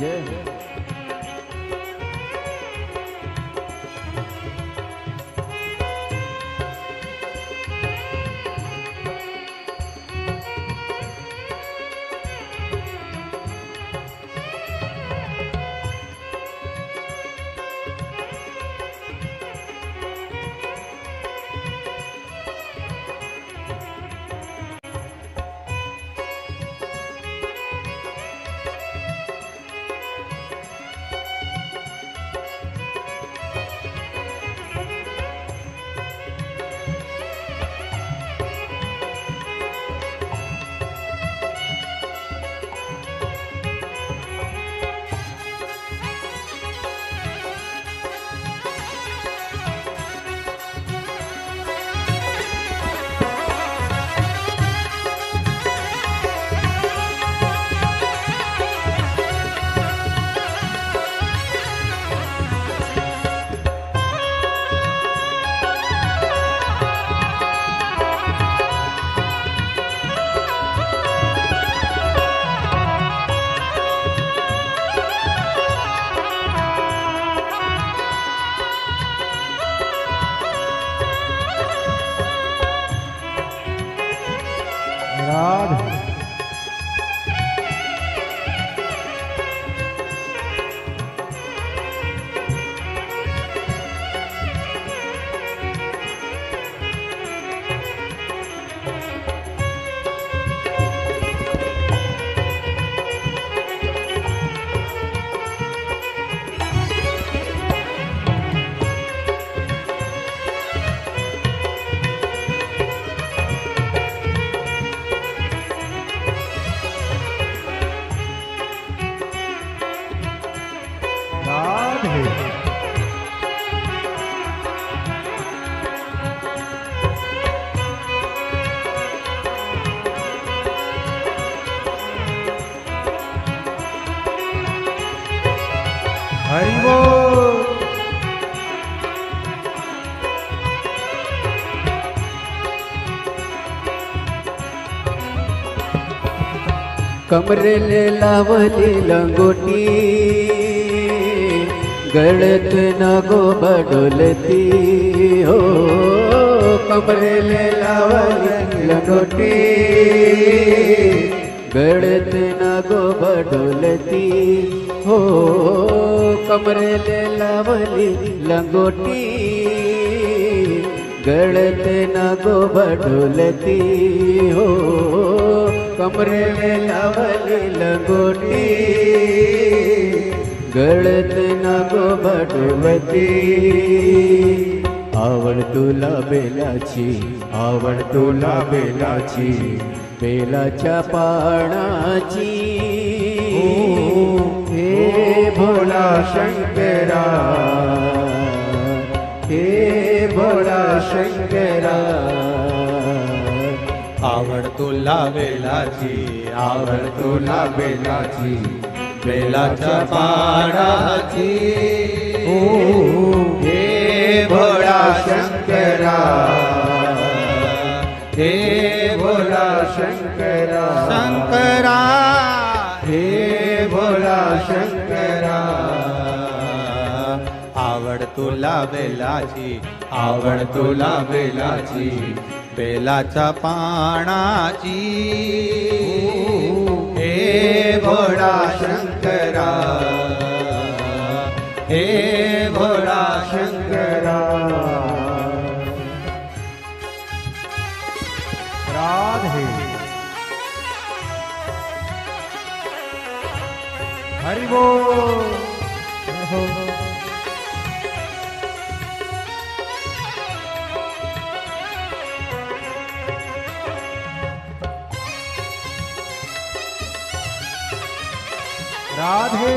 जय हो। राधे। हरि बोल। कमरेले लावली लंगोटी, गलत न गो बडोलती हो कमरे ले लावली लंगोटी गलत न गो बडोलती हो कमरे ले लावली लंगोटी गलत न गो बडोलती हो कमरे ले लावली लंगोटी गळत न गो बडवती आवड तुला बेलाची आवड तुला बेलाची बेलाच्या पानाची हे भोला शंकरा हे भोला शंकरा आवड तुला बेलाची आवड तुला बेलाची बेलाच्या पानाची हे भोळा शंकरा हे भोला शंकरा शंकरा हे भोला शंकरा आवड तुला बेलाची आवड तुला बेलाची बेलाच्या पानाची हे भोळा शंकरा हे भोळा शंकरा राधे हरि बोल राधे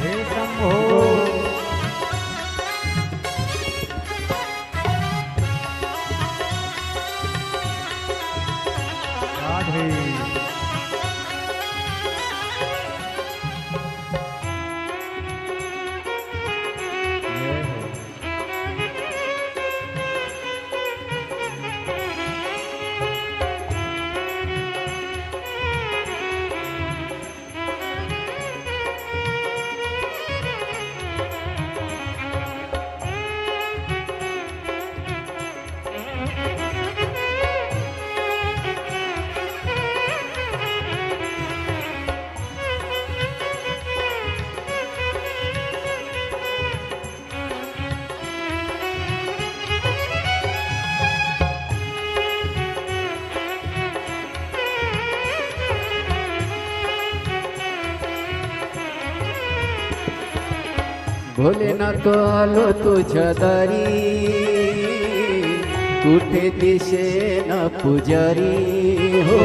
हे शंभो भोलेनाथ आलो तुझ्या दारी कुठे दिसेना पुजारी हो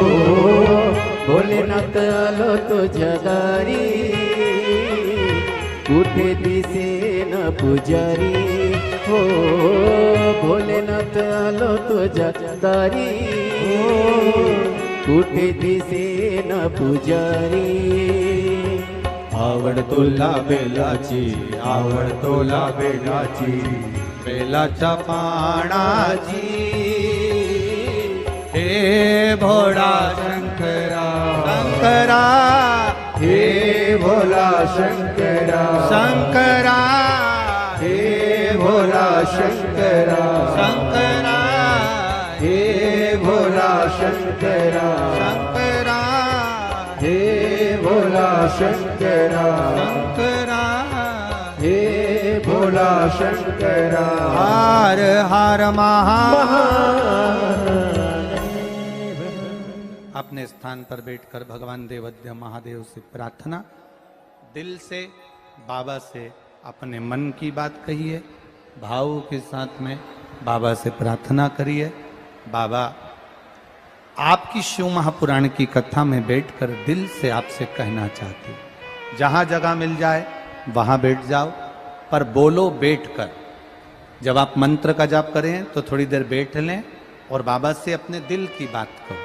भोलेनाथ आलो तुझ्या दारी कुठे दिसेना पुजारी हो भोलेनाथ आलो तुझ्या दारी कुठे दिसेना पुजारी आवड तुला बेलाची आवड तुला बेलाची बेलाच्या पानाची हे भोळा शंकरा शंकरा हे भोला शंकरा शंकरा हे भोला शंकरा शंकरा हे भोला शंकरा शंकरा हे भोला शंकरा शंकरा हे भोला शंकरा हार हार महा अपने स्थान पर बैठकर भगवान देवद्य महादेव से प्रार्थना दिल से बाबा से अपने मन की बात कहिए भाव के साथ में बाबा से प्रार्थना करिए बाबा आपकी शिव महापुराण की कथा में बैठकर दिल से आपसे कहना चाहती हूं जहां जगह मिल जाए वहां बैठ जाओ पर बोलो बैठकर जब आप मंत्र का जाप करें तो थोड़ी देर बैठ लें और बाबा से अपने दिल की बात कहो।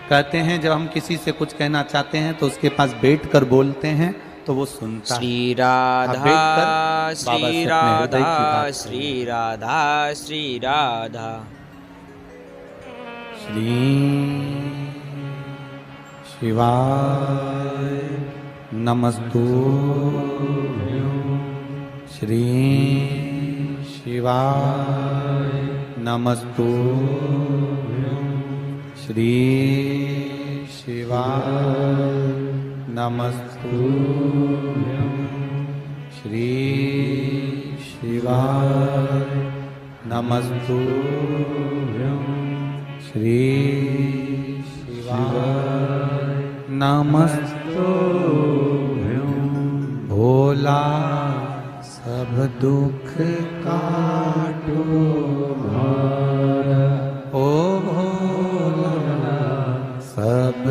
कहते हैं जब हम किसी से कुछ कहना चाहते हैं तो उसके पास बैठ कर बोलते हैं तो वो सुनता है। श्री आप राधा बैठकर बाबा से श्री अपने हृदय की राधा बात श्री राधा श्री राधा। श्री शिवाय नमस्तुभ्यं। श्री शिवाय नमस्तुभ्यं। श्री शिवाय नमस्तुभ्यं। श्री शिवाय नमस्तुभ्यं। श्री शिवाय नमस्तुभ्यं। भोला सब दुख काटो मारा, ओ भोला सब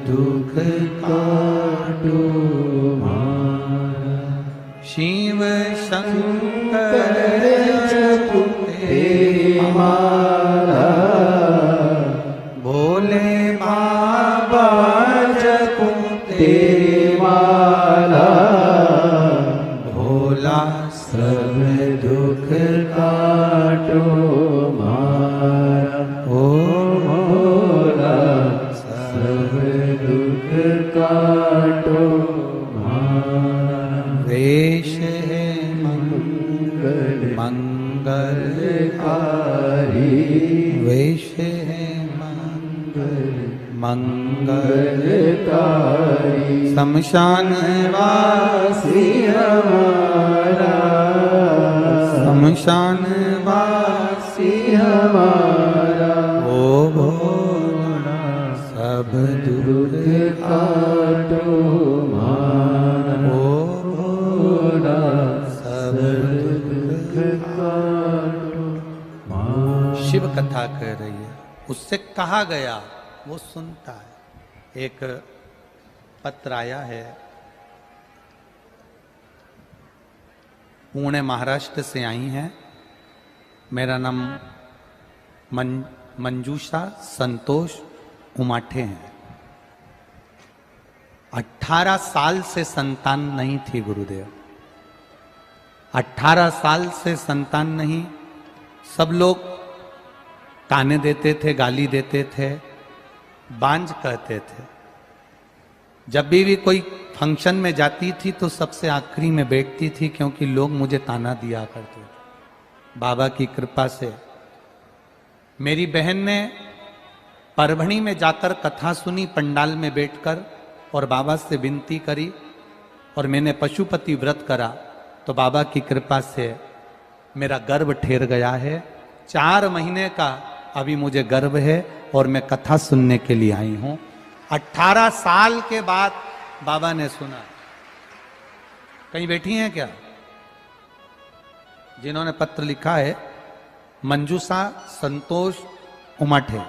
दुख काटो मारा। शिव शंकर जपते मारा, भोले बाबा जपते मारा। भोला सब दुख काटो मारा, ओ भोला सब दुख काटो मारा। वेश है मंगल मंगलकारी, वेश है मंगलकारी। शमशान वासी हमारा, शमशान वासी हमारा। ओ भोला सब दुख काटो मारा, ओ भोला सब दुख काटो मारा। शिव कथा कह रही है, उससे कहा गया वो सुनता है। एक पत्र आया है, पुणे महाराष्ट्र से आई हैं। मेरा नाम मंजूषा संतोष उमाठे है। 18 साल से संतान नहीं थी गुरुदेव, 18 साल से संतान नहीं। सब लोग ताने देते थे, गाली देते थे, बांझ कहते थे। जब भी कोई फंक्शन में जाती थी तो सबसे आखिरी में बैठती थी, क्योंकि लोग मुझे ताना दिया करते थे। बाबा की कृपा से मेरी बहन ने परभणी में जाकर कथा सुनी पंडाल में बैठकर, और बाबा से विनती करी, और मैंने पशुपति व्रत करा तो बाबा की कृपा से मेरा गर्भ ठहर गया है। 4 महीने का अभी मुझे गर्भ है और मैं कथा सुनने के लिए आई हूं। 18 साल के बाद बाबा ने सुना। कहीं बैठी हैं क्या? जिन्होंने पत्र लिखा है मंजूषा संतोष उमाठे,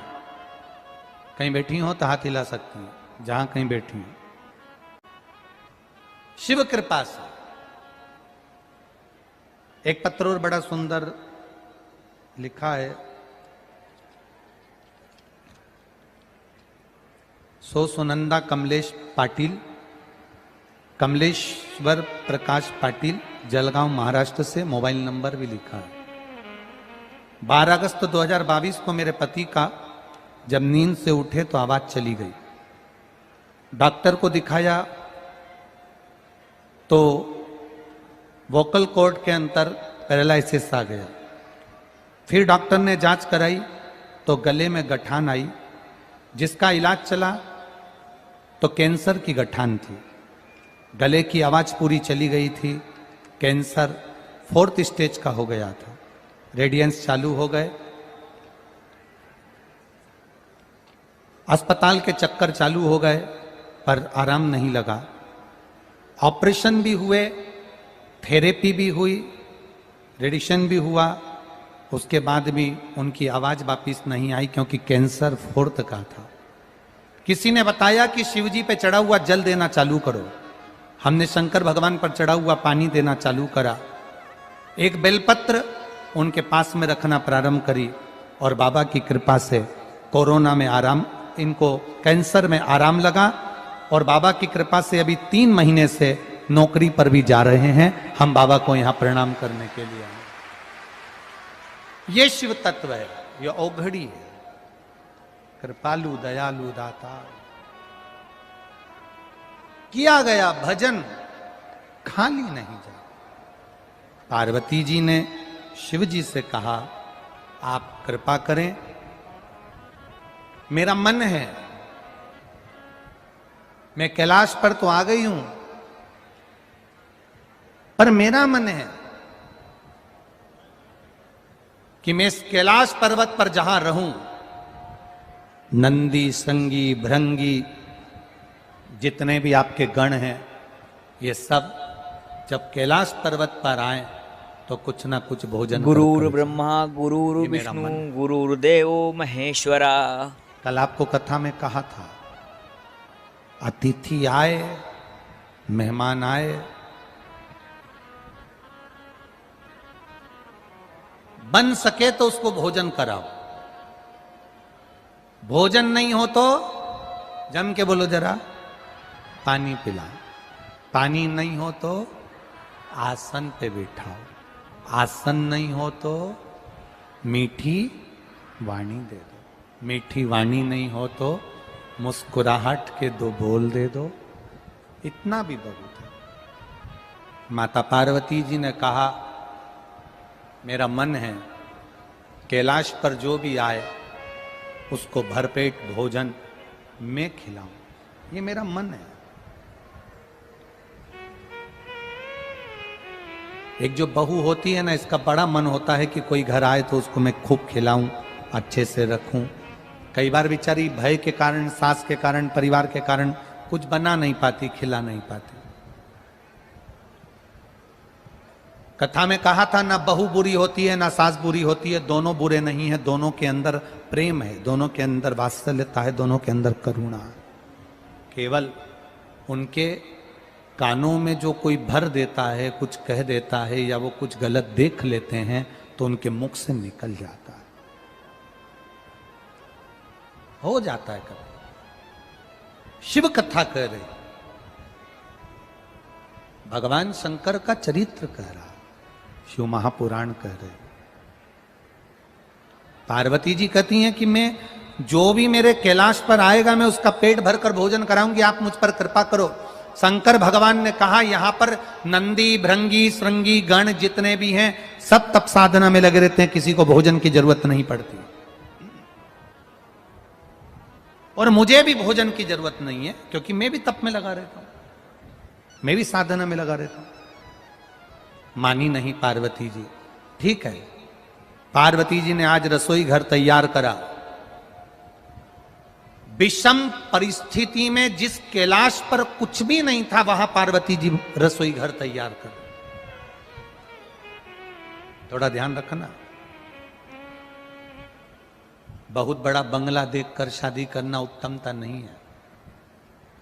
कहीं बैठी हो तो हाथ हिला सकती हैं, जहां कहीं बैठी हो। शिव कृपा से एक पत्र और बड़ा सुंदर लिखा है। सो सुनंदा कमलेश पाटिल, कमलेश्वर प्रकाश पाटिल, जलगांव महाराष्ट्र से। मोबाइल नंबर भी लिखा है। 12 अगस्त 2022 को मेरे पति का जब नींद से उठे तो आवाज चली गई। डॉक्टर को दिखाया तो वोकल कॉर्ड के अंदर पैरालिसिस आ गया। फिर डॉक्टर ने जांच कराई तो गले में गठान आई, जिसका इलाज चला तो कैंसर की गठान थी। गले की आवाज पूरी चली गई थी। कैंसर 4th स्टेज का हो गया था। रेडियंस चालू हो गए, अस्पताल के चक्कर चालू हो गए, पर आराम नहीं लगा। ऑपरेशन भी हुए, थेरेपी भी हुई, रेडिएशन भी हुआ, उसके बाद भी उनकी आवाज वापिस नहीं आई, क्योंकि कैंसर 4th का था। किसी ने बताया कि शिवजी पे चढ़ा हुआ जल देना चालू करो। हमने शंकर भगवान पर चढ़ा हुआ पानी देना चालू करा। एक बेलपत्र उनके पास में रखना प्रारंभ करी और बाबा की कृपा से कोरोना में आराम, इनको कैंसर में आराम लगा और बाबा की कृपा से अभी 3 महीने से नौकरी पर भी जा रहे हैं। हम बाबा को यहां प्रणाम करने के लिए आए। ये शिव तत्व है, ये औघड़ी है, कृपालु दयालु दाता। किया गया भजन खाली नहीं जा। पार्वती जी ने शिव जी से कहा, आप कृपा करें, मेरा मन है, मैं कैलाश पर तो आ गई हूं, पर मेरा मन है कि मैं इस कैलाश पर्वत पर जहां रहूं, नंदी संगी भृंगी जितने भी आपके गण हैं, ये सब जब कैलाश पर्वत पर आए तो कुछ ना कुछ भोजन गुरुर कर ब्रह्मा गुरुर ये मेरा विष्णु मन। गुरुर्देव महेश्वरा। कल आपको कथा में कहा था, अतिथि आए, मेहमान आए, बन सके तो उसको भोजन कराओ, भोजन नहीं हो तो जम के बोलो जरा पानी पिलाओ, पानी नहीं हो तो आसन पे बिठाओ, आसन नहीं हो तो मीठी वाणी दे दो, मीठी वाणी नहीं हो तो मुस्कुराहट के 2 बोल दे दो, इतना भी बहुत है। माता पार्वती जी ने कहा, मेरा मन है कैलाश पर जो भी आए उसको भरपेट भोजन मैं खिलाऊं, ये मेरा मन है। एक जो बहू होती है ना, इसका बड़ा मन होता है कि कोई घर आए तो उसको मैं खूब खिलाऊं, अच्छे से रखूं। कई बार बेचारी भय के कारण, सास के कारण, परिवार के कारण कुछ बना नहीं पाती, खिला नहीं पाती। कथा में कहा था, ना बहू बुरी होती है ना सास बुरी होती है, दोनों बुरे नहीं है, दोनों के अंदर प्रेम है, दोनों के अंदर वात्सल्यता है, दोनों के अंदर करुणा है। केवल उनके कानों में जो कोई भर देता है, कुछ कह देता है या वो कुछ गलत देख लेते हैं तो उनके मुख से निकल जाता है, हो जाता है कभी। शिव कथा कह रहे, भगवान शंकर का चरित्र कह रहा, शिव महापुराण कह रहे। पार्वती जी कहती हैं कि मैं जो भी मेरे कैलाश पर आएगा मैं उसका पेट भरकर भोजन कराऊंगी, आप मुझ पर कृपा करो। शंकर भगवान ने कहा, यहां पर नंदी भृंगी श्रृंगी गण जितने भी हैं सब तप साधना में लगे रहते हैं, किसी को भोजन की जरूरत नहीं पड़ती, और मुझे भी भोजन की जरूरत नहीं है क्योंकि मैं भी तप में लगा रहता हूं, मैं भी साधना में लगा रहता हूं। मानी नहीं पार्वती जी। ठीक है, पार्वती जी ने आज रसोई घर तैयार करा। विषम परिस्थिति में जिस कैलाश पर कुछ भी नहीं था वहां पार्वती जी रसोई घर तैयार कर। थोड़ा ध्यान रखना, बहुत बड़ा बंगला देखकर शादी करना उत्तमता नहीं है,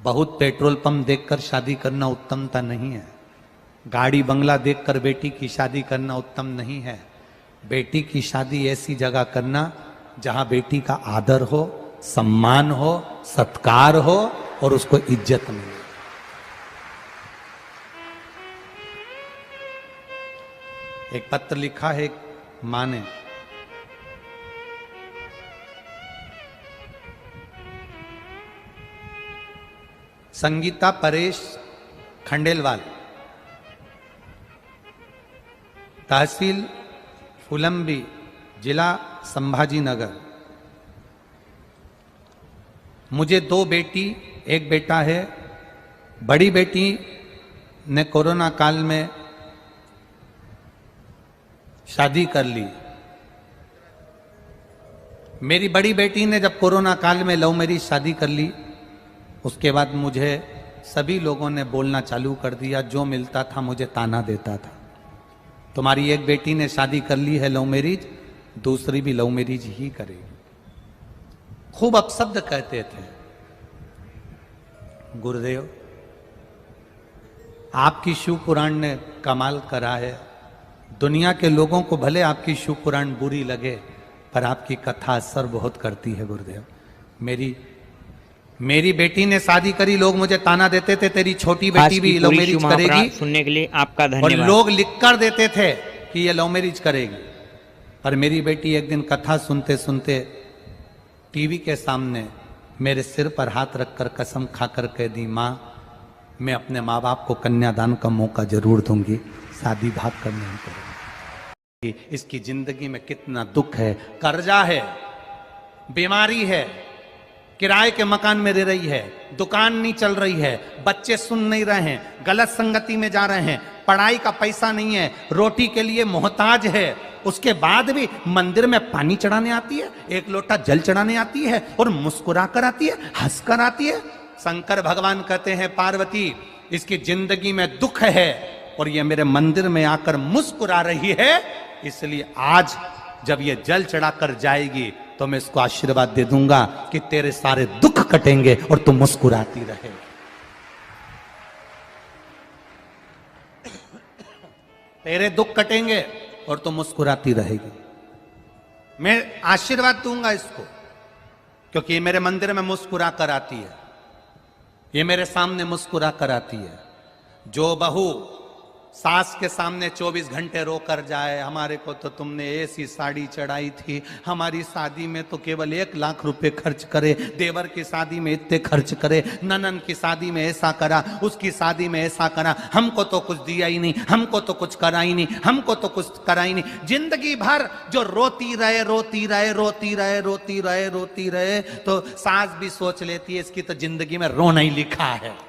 बहुत पेट्रोल पंप देखकर शादी करना उत्तमता नहीं है, गाड़ी बंगला देखकर बेटी की शादी करना उत्तम नहीं है। बेटी की शादी ऐसी जगह करना जहां बेटी का आदर हो, सम्मान हो, सत्कार हो और उसको इज्जत मिले। एक पत्र लिखा है एक मां ने, संगीता परेश खंडेलवाल, तहसील फुलंबी, जिला संभाजी नगर। मुझे 2 बेटी 1 बेटा है। बड़ी बेटी ने कोरोना काल में शादी कर ली। मेरी बड़ी बेटी ने जब कोरोना काल में लव मैरिज शादी कर ली, उसके बाद मुझे सभी लोगों ने बोलना चालू कर दिया, जो मिलता था मुझे ताना देता था, तुम्हारी एक बेटी ने शादी कर ली है लव मैरिज, दूसरी भी लव मैरिज ही करेगी। खूब अपशब्द कहते थे। गुरुदेव, आपकी शिव पुराण ने कमाल करा है, दुनिया के लोगों को भले आपकी शिव पुराण बुरी लगे, पर आपकी कथा असर बहुत करती है गुरुदेव। मेरी बेटी ने शादी करी, लोग मुझे ताना देते थे तेरी छोटी बेटी भी लव मैरिज करेगी, सुनने के लिए आपका और धन्यवाद। लोग लिख कर देते थे कि ये लव मैरिज करेगी। पर मेरी बेटी एक दिन कथा सुनते सुनते टीवी के सामने मेरे सिर पर हाथ रखकर कसम खाकर कह दी, माँ मैं अपने माँ बाप को कन्यादान का मौका जरूर दूंगी, शादी भाग कर नहीं करूंगी। इसकी जिंदगी में कितना दुख है, कर्जा है, बीमारी है, किराए के मकान में रह रही है, दुकान नहीं चल रही है, बच्चे सुन नहीं रहे हैं, गलत संगति में जा रहे हैं, पढ़ाई का पैसा नहीं है, रोटी के लिए मोहताज है, उसके बाद भी मंदिर में पानी चढ़ाने आती है, एक लोटा जल चढ़ाने आती है और मुस्कुरा कर आती है, हंस कर आती है। शंकर भगवान कहते हैं पार्वती इसकी जिंदगी में दुख है और ये मेरे मंदिर में आकर मुस्कुरा रही है, इसलिए आज जब ये जल चढ़ाकर जाएगी तो मैं इसको आशीर्वाद दे दूंगा कि तेरे सारे दुख कटेंगे और तू मुस्कुराती रहेगी। तेरे दुख कटेंगे और तू मुस्कुराती रहेगी। मैं आशीर्वाद दूंगा इसको, क्योंकि ये मेरे मंदिर में मुस्कुरा कर आती है, ये मेरे सामने मुस्कुरा कर आती है। जो बहू सास के सामने 24 घंटे रो कर जाए, हमारे को तो तुमने ऐसी साड़ी चढ़ाई थी, हमारी शादी में तो केवल 1 लाख रुपए खर्च करे, देवर की शादी में इतने खर्च करे, ननन की शादी में ऐसा करा, उसकी शादी में ऐसा करा, हमको तो कुछ दिया ही नहीं, हमको तो कुछ करा ही नहीं, हमको तो कुछ करा ही नहीं। जिंदगी भर जो रोती रहे रोती रहे रोती रहे रोती रहे रोती रहे, तो सास भी सोच लेती है इसकी तो जिंदगी में रोना ही लिखा है।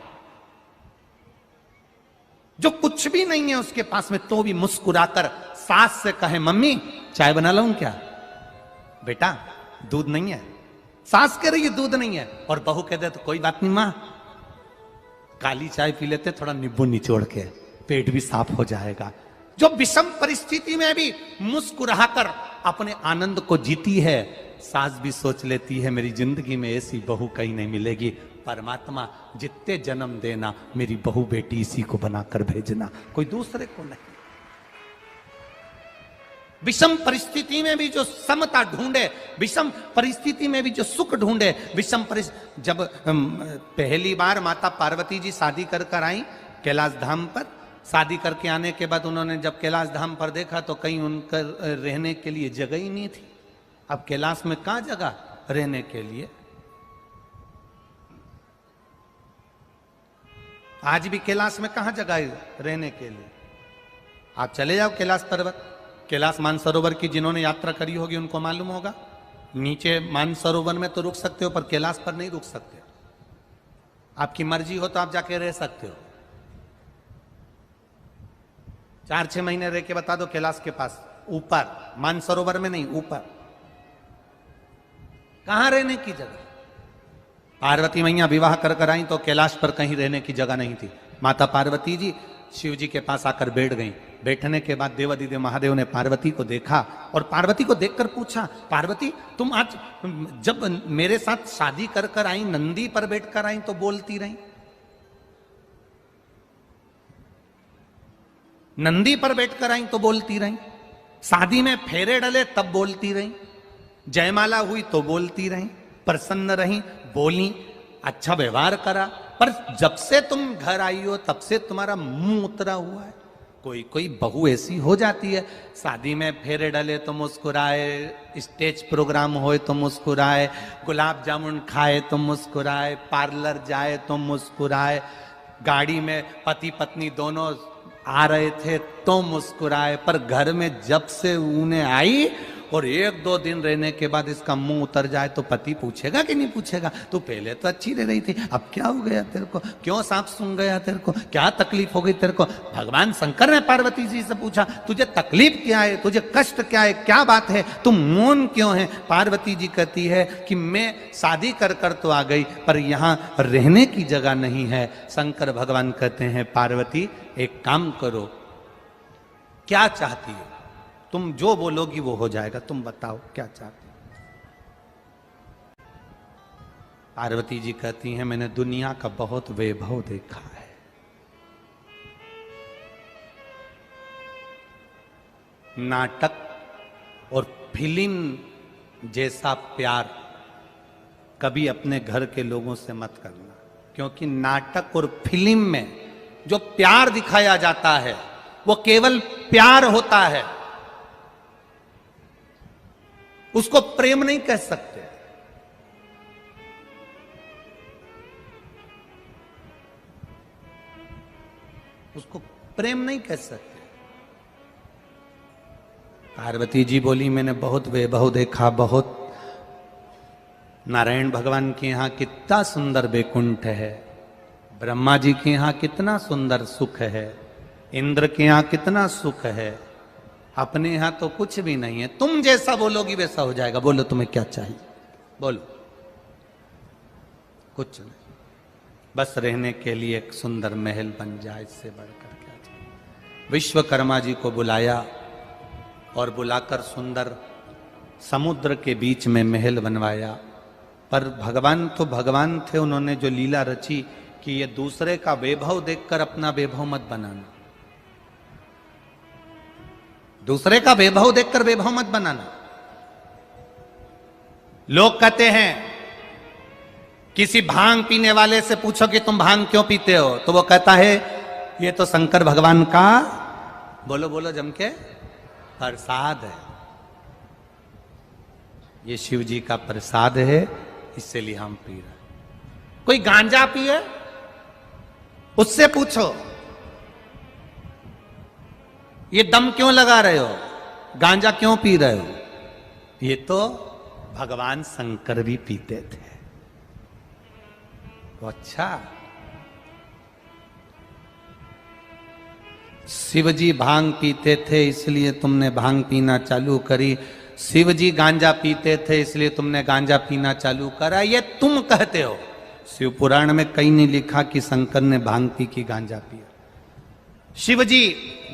जो कुछ भी नहीं है उसके पास में, तो भी मुस्कुराकर सास से कहे मम्मी चाय बना लाऊं क्या, बेटा दूध नहीं है, सास कह रही है दूध नहीं है, और बहू कह दे तो कोई बात नहीं मां काली चाय पी लेते थोड़ा नींबू निचोड़ के, पेट भी साफ हो जाएगा। जो विषम परिस्थिति में भी मुस्कुराकर अपने आनंद को जीती है, सास भी सोच लेती है मेरी जिंदगी में ऐसी बहू कहीं नहीं मिलेगी, परमात्मा जितने जन्म देना मेरी बहू बेटी इसी को बनाकर भेजना, कोई दूसरे को नहीं। विषम परिस्थिति में भी जो समता ढूंढे, विषम परिस्थिति में भी जो सुख ढूंढे, विषम परिस्थिति। जब पहली बार माता पार्वती जी शादी कर कर आई कैलाश धाम पर, शादी करके आने के बाद उन्होंने जब कैलाश धाम पर देखा तो कहीं उनका रहने के लिए जगह ही नहीं थी। अब कैलाश में कहां जगह रहने के लिए, आज भी कैलाश में कहां जगह है रहने के लिए। आप चले जाओ कैलाश पर्वत, कैलाश मानसरोवर की जिन्होंने यात्रा करी होगी उनको मालूम होगा, नीचे मानसरोवर में तो रुक सकते हो पर कैलाश पर नहीं रुक सकते। आपकी मर्जी हो तो आप जाके रह सकते हो, 4-6 महीने रह के बता दो कैलाश के पास, ऊपर मानसरोवर में नहीं, ऊपर कहां रहने की जगह। पार्वती मैया विवाह कर कर आई तो कैलाश पर कहीं रहने की जगह नहीं थी। माता पार्वती जी शिव जी के पास आकर बैठ गईं। बैठने के बाद देवादिदेव महादेव ने पार्वती को देखा और पार्वती को देखकर पूछा, पार्वती तुम आज जब मेरे साथ शादी कर कर आई, नंदी पर बैठकर आई तो बोलती रही, नंदी पर बैठकर आई तो बोलती रही, शादी में फेरे डले तब बोलती रही, जयमाला हुई तो बोलती रही, प्रसन्न रही, बोली, अच्छा व्यवहार करा, पर जब से तुम घर आई हो तब से तुम्हारा मुंह उतरा हुआ है। कोई कोई बहू ऐसी हो जाती है, शादी में फेरे डले तो मुस्कुराए, स्टेज प्रोग्राम होए तो मुस्कुराए, गुलाब जामुन खाए तो मुस्कुराए, पार्लर जाए तो मुस्कुराए, गाड़ी में पति पत्नी दोनों आ रहे थे तो मुस्कुराए, पर घर में जब से उन्हें आई और 1-2 दिन रहने के बाद इसका मुंह उतर जाए तो पति पूछेगा कि नहीं पूछेगा, तू पहले तो अच्छी रह रही थी, अब क्या हो गया तेरे को, क्यों सांप सूंघ गया तेरे को, क्या तकलीफ हो गई तेरे को। भगवान शंकर ने पार्वती जी से पूछा, तुझे तकलीफ क्या है, तुझे कष्ट क्या है, क्या बात है, तुम मौन क्यों है। पार्वती जी कहती है कि मैं शादी कर कर तो आ गई पर यहाँ रहने की जगह नहीं है। शंकर भगवान कहते हैं, पार्वती एक काम करो, क्या चाहती हो, तुम जो बोलोगी वो हो जाएगा, तुम बताओ क्या चाहती हो। पार्वती जी कहती हैं, मैंने दुनिया का बहुत वैभव देखा है, नाटक और फिल्म जैसा प्यार कभी अपने घर के लोगों से मत करना, क्योंकि नाटक और फिल्म में जो प्यार दिखाया जाता है वो केवल प्यार होता है, उसको प्रेम नहीं कह सकते। उसको प्रेम नहीं कह सकते। पार्वती जी बोली मैंने बहुत वैभव देखा, बहुत। नारायण भगवान के यहां कितना सुंदर वैकुंठ है, ब्रह्मा जी के यहां कितना सुंदर सुख है, इंद्र के यहां कितना सुख है, अपने यहां तो कुछ भी नहीं है। तुम जैसा बोलोगी वैसा हो जाएगा। बोलो तुम्हें क्या चाहिए, बोलो। कुछ नहीं, बस रहने के लिए एक सुंदर महल बन जाए, इससे बढ़कर क्या चाहिए। विश्वकर्मा जी को बुलाया और बुलाकर सुंदर समुद्र के बीच में महल बनवाया। पर भगवान तो भगवान थे, उन्होंने जो लीला रची कि ये दूसरे का वैभव देखकर अपना वैभव मत बनाना, दूसरे का वैभव देखकर वैभव मत बनाना। लोग कहते हैं किसी भांग पीने वाले से पूछो कि तुम भांग क्यों पीते हो, तो वो कहता है ये तो शंकर भगवान का, बोलो बोलो जम के, प्रसाद है। ये शिव जी का प्रसाद है, इसलिए हम पी रहे हैं। कोई गांजा पिए, उससे पूछो ये दम क्यों लगा रहे हो, गांजा क्यों पी रहे हो, ये तो भगवान शंकर भी पीते थे। तो अच्छा, शिव जी भांग पीते थे इसलिए तुमने भांग पीना चालू करी, शिव जी गांजा पीते थे इसलिए तुमने गांजा पीना चालू करा, ये तुम कहते हो। शिव पुराण में कहीं नहीं लिखा कि शंकर ने भांग पी की गांजा पिया। शिव जी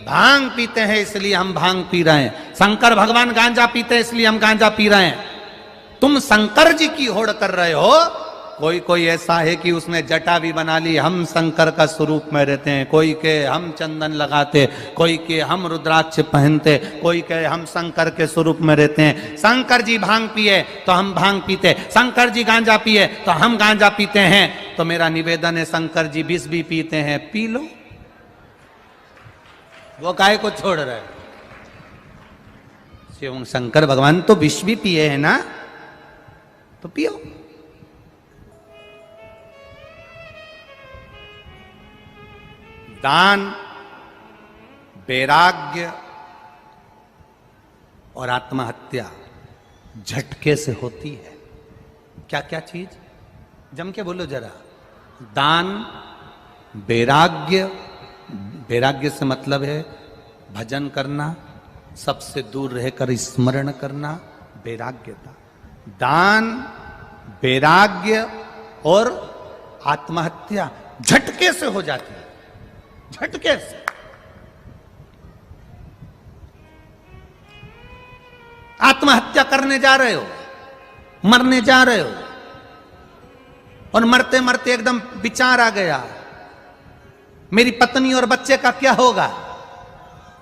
भांग पीते हैं इसलिए हम भांग पी रहे हैं, शंकर भगवान गांजा पीते हैं इसलिए हम गांजा पी रहे हैं। तुम शंकर जी की होड़ कर रहे हो। कोई कोई ऐसा है कि उसने जटा भी बना ली, हम शंकर का स्वरूप में रहते हैं, कोई के हम चंदन लगाते, कोई के हम रुद्राक्ष पहनते, कोई के हम शंकर के स्वरूप में रहते हैं। शंकर जी भांग पिए तो हम भांग पीते, शंकर जी गांजा पिए तो हम गांजा पीते हैं। तो मेरा निवेदन है, शंकर जी विष भी पीते हैं, पी लो। वो काहे को छोड़ रहे? शिव शंकर भगवान तो विष भी पिए हैं ना, तो पियो। दान, वैराग्य और आत्महत्या झटके से होती है। क्या क्या चीज, जम के बोलो जरा। दान, वैराग्य, वैराग्य से मतलब है भजन करना, सबसे दूर रहकर स्मरण करना, वैराग्यता। दान, वैराग्य और आत्महत्या झटके से हो जाती है, झटके से। आत्महत्या करने जा रहे हो, मरने जा रहे हो, और मरते मरते एकदम विचार आ गया मेरी पत्नी और बच्चे का क्या होगा,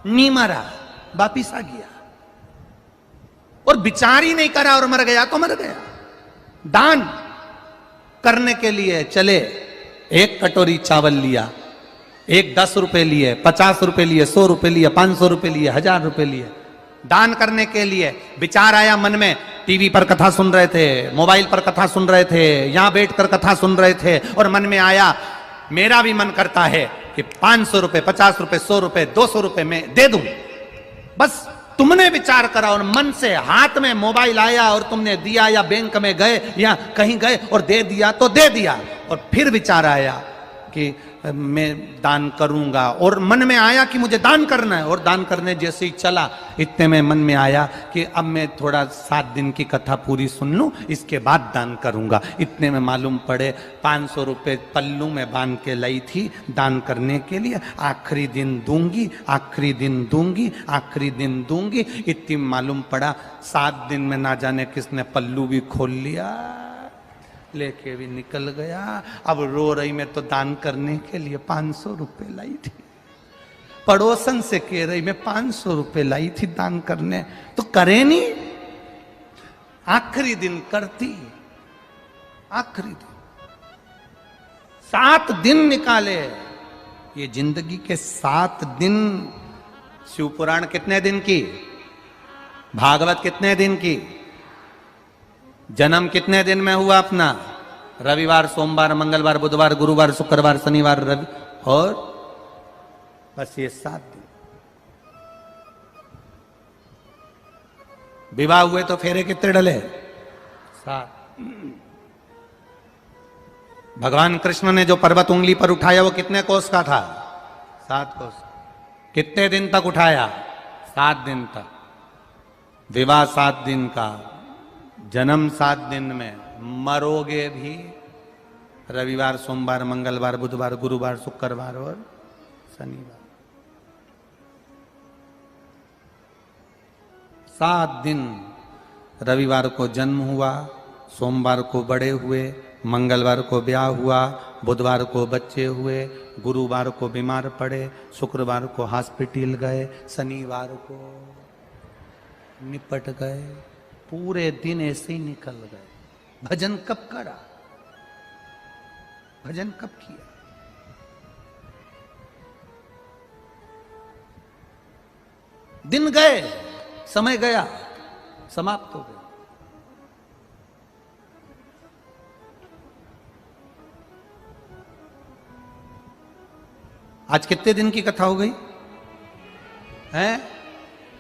नहीं मरा, वापिस आ गया, और विचार ही नहीं करा और मर गया तो मर गया। दान करने के लिए चले, एक कटोरी चावल लिया, एक 10 रुपए लिए, 50 रुपए लिए, 100 रुपए लिए, 500 रुपए लिए, 1000 रुपए लिए। दान करने के लिए विचार आया मन में, टीवी पर कथा सुन रहे थे, मोबाइल पर कथा सुन रहे थे, यहां बैठकर कथा सुन रहे थे, और मन में आया मेरा भी मन करता है कि 500 रुपए, 50 रुपए, 100 रुपए, 200 रुपए में दे दूं। बस तुमने विचार करा और मन से हाथ में मोबाइल आया और तुमने दिया, या बैंक में गए या कहीं गए और दे दिया तो दे दिया। और फिर विचार आया कि मैं दान करूंगा, और मन में आया कि मुझे दान करना है, और दान करने जैसे ही चला इतने में मन में आया कि अब मैं थोड़ा 7 दिन की कथा पूरी सुन लूं, इसके बाद दान करूंगा। इतने में मालूम पड़े 500 रुपए पल्लू में बांध के लाई थी दान करने के लिए, आखिरी दिन दूंगी, आखिरी दिन दूंगी, आखिरी दिन दूंगी। इतनी मालूम पड़ा 7 दिन में ना जाने किसने पल्लू भी खोल लिया, लेके भी निकल गया। अब रो रही मैं तो दान करने के लिए 500 रुपए लाई थी, पड़ोसन से कह रही मैं 500 रुपए लाई थी दान करने, तो करे नहीं। आखिरी दिन करती, आखिरी दिन 7 दिन निकाले। ये जिंदगी के 7 दिन। शिव पुराण कितने दिन की, भागवत कितने दिन की, जन्म कितने दिन में हुआ अपना, रविवार, सोमवार, मंगलवार, बुधवार, गुरुवार, शुक्रवार, शनिवार, रवि, और बस ये 7 दिन। विवाह हुए तो फेरे कितने डले, 7। भगवान कृष्ण ने जो पर्वत उंगली पर उठाया वो कितने कोस का था, 7 कोस। कितने दिन तक उठाया, 7 दिन तक। विवाह 7 दिन का, जन्म 7 दिन में, मरोगे भी रविवार, सोमवार, मंगलवार, बुधवार, गुरुवार, शुक्रवार और शनिवार। 7 दिन। रविवार को जन्म हुआ, सोमवार को बड़े हुए, मंगलवार को ब्याह हुआ, बुधवार को बच्चे हुए, गुरुवार को बीमार पड़े, शुक्रवार को हॉस्पिटल गए, शनिवार को निपट गए। पूरे दिन ऐसे ही निकल गए। भजन कब करा, भजन कब किया? दिन गए, समय गया, समाप्त हो गया। आज कितने दिन की कथा हो गई है?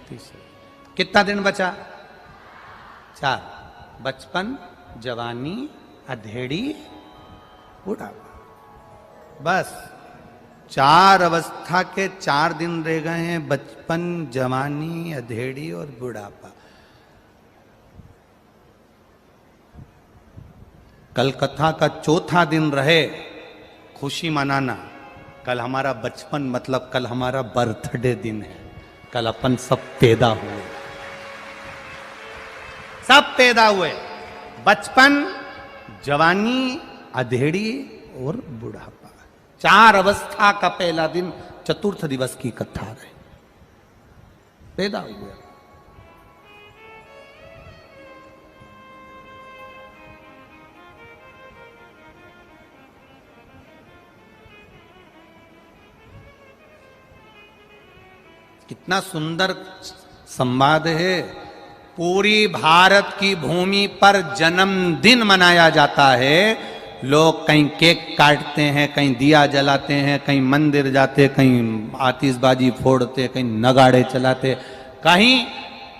30। कितना दिन बचा? 4। बचपन, जवानी, अधेड़ी, बुढ़ापा। बस 4 अवस्था के 4 दिन रह गए हैं। बचपन, जवानी, अधेड़ी और बुढ़ापा। कल कथा का 4था दिन रहे खुशी मनाना। कल हमारा बचपन, मतलब कल हमारा बर्थडे दिन है। कल अपन सब पैदा हुए, सब पैदा हुए। बचपन, जवानी, अधेड़ी और बुढ़ापा। 4 अवस्था का पहला दिन, चतुर्थ दिवस की कथा रहे। पैदा हुए। कितना सुंदर संवाद है। पूरी भारत की भूमि पर जन्मदिन मनाया जाता है। लोग कहीं केक काटते हैं, कहीं दिया जलाते हैं, कहीं मंदिर जाते, कहीं आतिशबाजी फोड़ते, कहीं नगाड़े चलाते, कहीं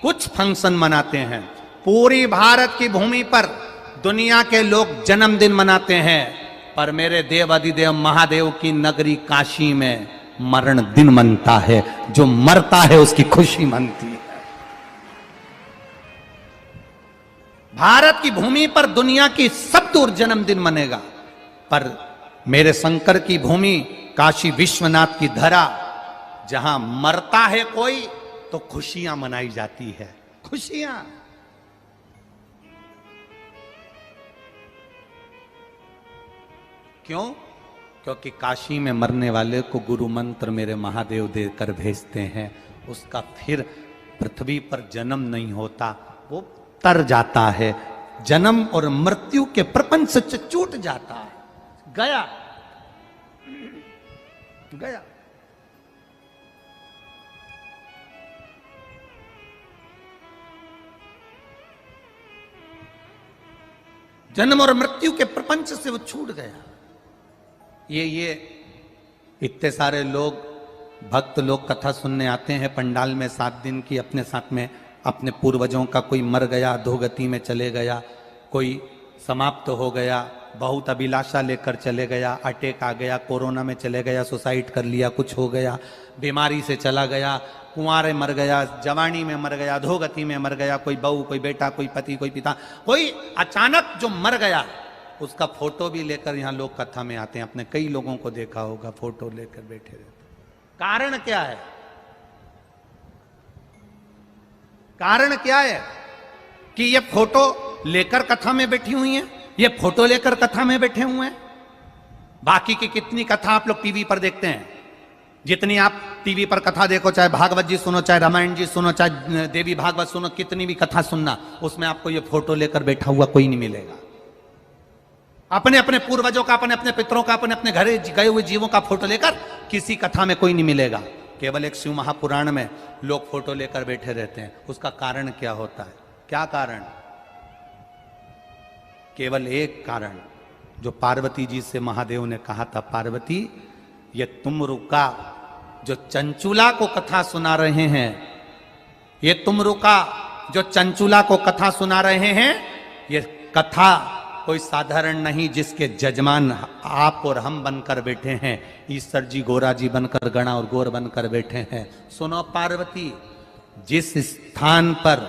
कुछ फंक्शन मनाते हैं। पूरी भारत की भूमि पर दुनिया के लोग जन्मदिन मनाते हैं, पर मेरे देव अधिदेव महादेव की नगरी काशी में मरण दिन मनता है। जो मरता है उसकी खुशी मनती है। भारत की भूमि पर दुनिया की सब दूर जन्मदिन मनेगा, पर मेरे शंकर की भूमि काशी विश्वनाथ की धरा, जहां मरता है कोई तो खुशियां मनाई जाती है। खुशियां। क्यों? क्योंकि काशी में मरने वाले को गुरु मंत्र मेरे महादेव देकर भेजते हैं। उसका फिर पृथ्वी पर जन्म नहीं होता, वो तर जाता है। जन्म और मृत्यु के प्रपंच से छूट जाता है। गया गया। जन्म और मृत्यु के प्रपंच से वो छूट गया। ये इतने सारे लोग, भक्त लोग कथा सुनने आते हैं पंडाल में 7 दिन की। अपने साथ में अपने पूर्वजों का कोई मर गया, अधोगति में चले गया, कोई समाप्त हो गया, बहुत अभिलाषा लेकर चले गया, अटैक आ गया, कोरोना में चले गया, सुसाइड कर लिया, कुछ हो गया, बीमारी से चला गया, कुंवारे मर गया, जवानी में मर गया, अधोगति में मर गया, कोई बहू, कोई बेटा, कोई पति, कोई पिता, कोई अचानक जो मर गया, उसका फोटो भी लेकर यहाँ लोग कथा में आते हैं। आपने कई लोगों को देखा होगा फोटो लेकर बैठे रहते। कारण क्या है? कारण क्या है कि ये फोटो लेकर कथा में बैठी हुई हैं, ये फोटो लेकर कथा में बैठे हुए हैं। बाकी की कितनी कथा आप लोग टीवी पर देखते हैं, जितनी आप टीवी पर कथा देखो, चाहे भागवत जी सुनो, चाहे रामायण जी सुनो, चाहे देवी भागवत सुनो, कितनी भी कथा सुनना, उसमें आपको ये फोटो लेकर बैठा हुआ कोई नहीं मिलेगा। अपने अपने पूर्वजों का, अपने अपने पितरों का, अपने अपने घरे गए हुए जीवों का फोटो लेकर किसी कथा में कोई नहीं मिलेगा। केवल एक शिव महापुराण में लोग फोटो लेकर बैठे रहते हैं। उसका कारण क्या होता है? क्या कारण? केवल एक कारण, जो पार्वती जी से महादेव ने कहा था, पार्वती ये तुम रुका जो चंचुला को कथा सुना रहे हैं, ये तुम रुका जो चंचुला को कथा सुना रहे हैं, ये कथा कोई साधारण नहीं जिसके जजमान आप और हम बनकर बैठे हैं। ईश्वर जी गोरा जी बनकर, गणा और गोर बनकर बैठे हैं। सुनो पार्वती, जिस स्थान पर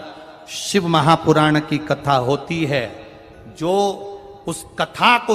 शिव महापुराण की कथा होती है, जो उस कथा को